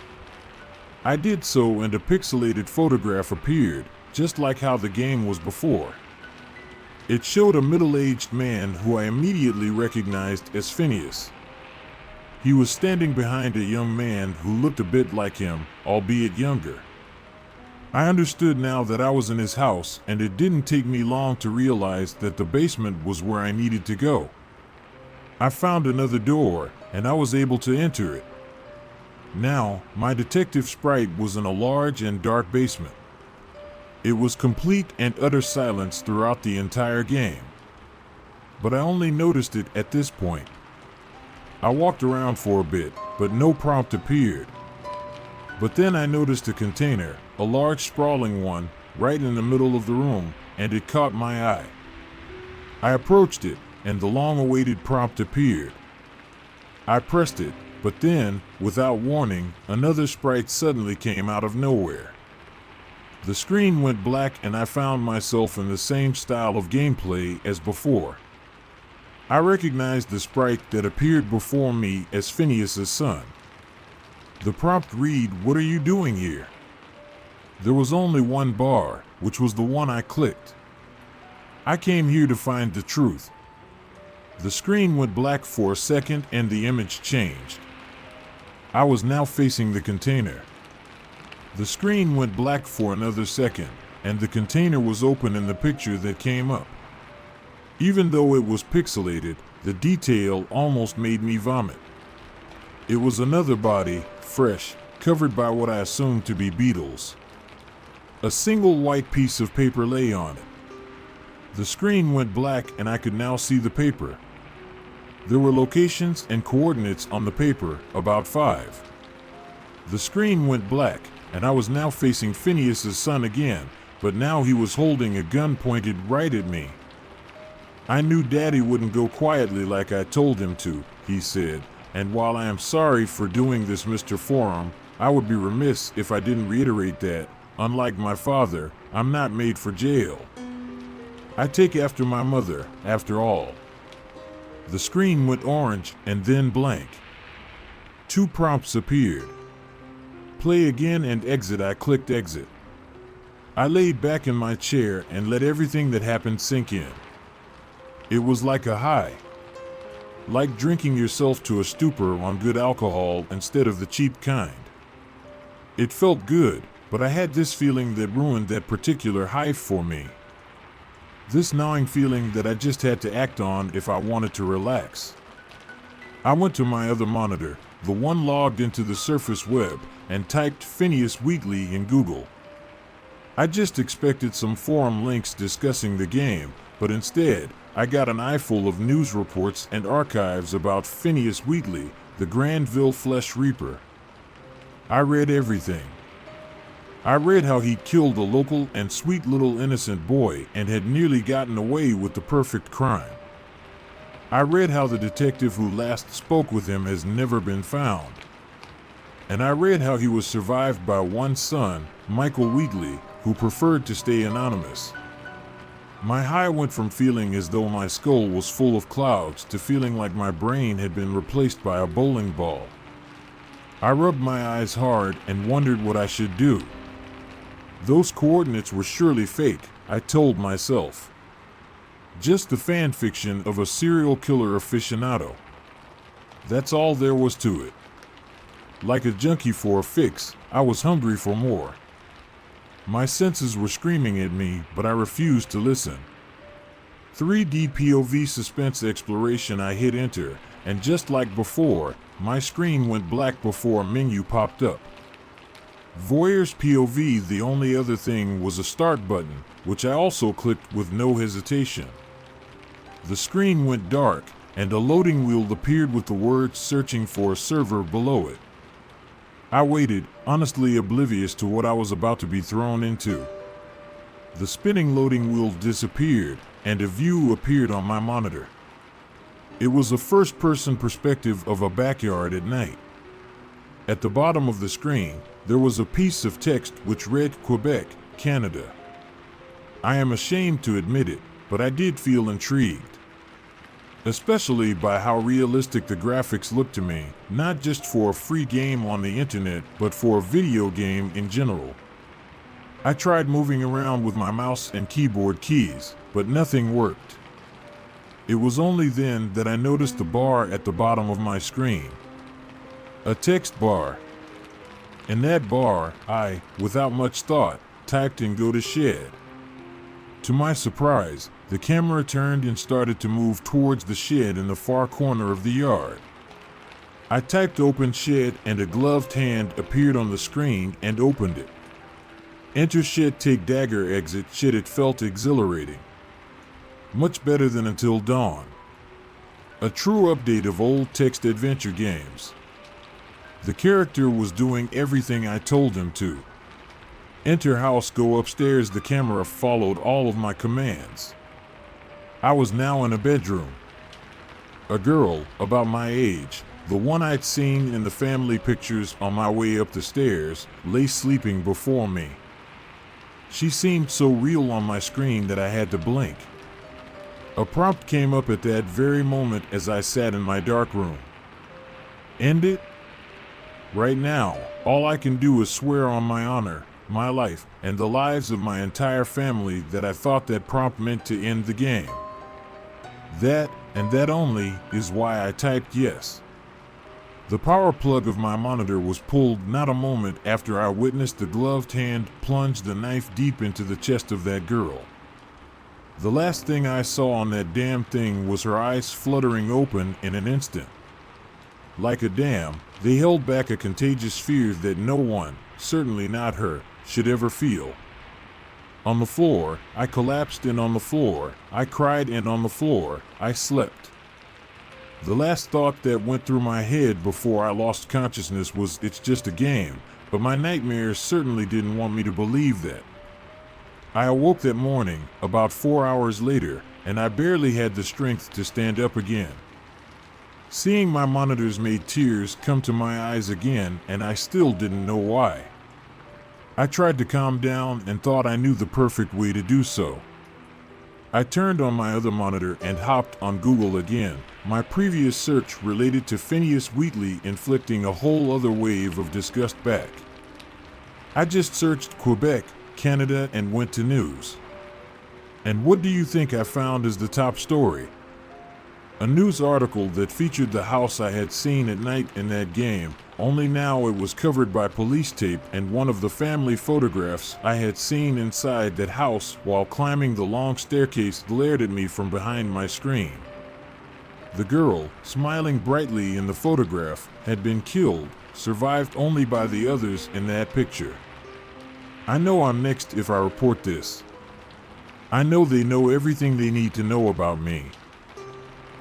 Speaker 1: I did so, and a pixelated photograph appeared, just like how the game was before. It showed a middle-aged man who I immediately recognized as Phineas. He was standing behind a young man who looked a bit like him, albeit younger. I understood now that I was in his house, and it didn't take me long to realize that the basement was where I needed to go. I found another door, and I was able to enter it. Now, my detective sprite was in a large and dark basement. It was complete and utter silence throughout the entire game. But I only noticed it at this point. I walked around for a bit, but no prompt appeared. But then I noticed a container, a large sprawling one, right in the middle of the room, and it caught my eye. I approached it, and the long-awaited prompt appeared. I pressed it, but then, without warning, another sprite suddenly came out of nowhere. The screen went black, and I found myself in the same style of gameplay as before. I recognized the sprite that appeared before me as Phineas's son. The prompt read, "What are you doing here?" There was only one bar, which was the one I clicked. I came here to find the truth. The screen went black for a second, and the image changed. I was now facing the container. The screen went black for another second, and the container was open in the picture that came up. Even though it was pixelated, the detail almost made me vomit. It was another body, fresh, covered by what I assumed to be beetles. A single white piece of paper lay on it. The screen went black, and I could now see the paper. There were locations and coordinates on the paper, about 5. The screen went black, and I was now facing Phineas's son again, but now he was holding a gun pointed right at me. "I knew Daddy wouldn't go quietly like I told him to," he said, "and while I am sorry for doing this, Mr. Forum, I would be remiss if I didn't reiterate that, unlike my father, I'm not made for jail. I take after my mother, after all." The screen went orange and then blank. 2 prompts appeared. Play again and exit. I clicked exit. I laid back in my chair and let everything that happened sink in. It was like a high. Like drinking yourself to a stupor on good alcohol instead of the cheap kind. It felt good, but I had this feeling that ruined that particular high for me. This gnawing feeling that I just had to act on if I wanted to relax. I went to my other monitor, the one logged into the surface web, and typed Phineas Wheatley in Google. I just expected some forum links discussing the game, but instead, I got an eyeful of news reports and archives about Phineas Wheatley, the Granville Flesh Reaper. I read everything. I read how he'd killed a local and sweet little innocent boy and had nearly gotten away with the perfect crime. I read how the detective who last spoke with him has never been found. And I read how he was survived by one son, Michael Wheatley, who preferred to stay anonymous. My high went from feeling as though my skull was full of clouds to feeling like my brain had been replaced by a bowling ball. I rubbed my eyes hard and wondered what I should do. Those coordinates were surely fake, I told myself. Just the fan fiction of a serial killer aficionado. That's all there was to it. Like a junkie for a fix, I was hungry for more. My senses were screaming at me, but I refused to listen. 3D POV suspense exploration. I hit enter, and just like before, my screen went black before a menu popped up. Voyeur's POV. The only other thing was a start button, which I also clicked with no hesitation. The screen went dark, and a loading wheel appeared with the words searching for a server below it. I waited, honestly oblivious to what I was about to be thrown into. The spinning loading wheel disappeared, and a view appeared on my monitor. It was a first-person perspective of a backyard at night. At the bottom of the screen, there was a piece of text which read Quebec, Canada. I am ashamed to admit it, but I did feel intrigued. Especially by how realistic the graphics looked to me, not just for a free game on the internet, but for a video game in general. I tried moving around with my mouse and keyboard keys, but nothing worked. It was only then that I noticed the bar at the bottom of my screen. A text bar. In that bar, I, without much thought, typed in "go to shed." To my surprise, the camera turned and started to move towards the shed in the far corner of the yard. I typed "open shed" and a gloved hand appeared on the screen and opened it. Enter shed, take dagger, exit shed. It felt exhilarating. Much better than Until Dawn. A true update of old text adventure games. The character was doing everything I told him to. Enter house, go upstairs. The camera followed all of my commands. I was now in a bedroom. A girl, about my age, the one I'd seen in the family pictures on my way up the stairs, lay sleeping before me. She seemed so real on my screen that I had to blink. A prompt came up at that very moment as I sat in my dark room. End it? Right now, all I can do is swear on my honor, my life, and the lives of my entire family that I thought that prompt meant to end the game. That, and that only, is why I typed yes. The power plug of my monitor was pulled not a moment after I witnessed the gloved hand plunge the knife deep into the chest of that girl. The last thing I saw on that damn thing was her eyes fluttering open in an instant. Like a dam, they held back a contagious fear that no one, certainly not her, should ever feel. On the floor, I collapsed, and on the floor, I cried, and on the floor, I slept. The last thought that went through my head before I lost consciousness was, it's just a game, but my nightmares certainly didn't want me to believe that. I awoke that morning, about 4 hours later, and I barely had the strength to stand up again. Seeing my monitors made tears come to my eyes again, and I still didn't know why. I tried to calm down and thought I knew the perfect way to do so. I turned on my other monitor and hopped on Google again, my previous search related to Phineas Wheatley inflicting a whole other wave of disgust back. I just searched Quebec, Canada, and went to news. And what do you think I found as the top story? A news article that featured the house I had seen at night in that game, only now it was covered by police tape, and one of the family photographs I had seen inside that house while climbing the long staircase glared at me from behind my screen. The girl, smiling brightly in the photograph, had been killed, survived only by the others in that picture. I know I'm next if I report this. I know they know everything they need to know about me.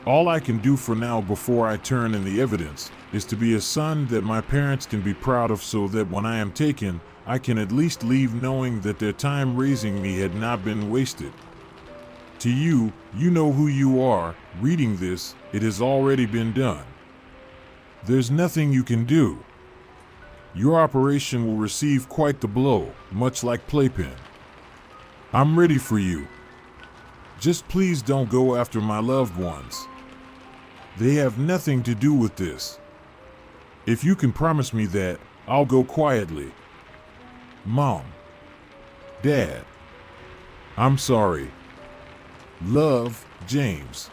Speaker 1: All I can do for now before I turn in the evidence is to be a son that my parents can be proud of, so that when I am taken, I can at least leave knowing that their time raising me had not been wasted. To you, you know who you are. Reading this, it has already been done. There's nothing you can do. Your operation will receive quite the blow, much like Playpen. I'm ready for you. Just please don't go after my loved ones. They have nothing to do with this. If you can promise me that, I'll go quietly. Mom. Dad. I'm sorry. Love, James.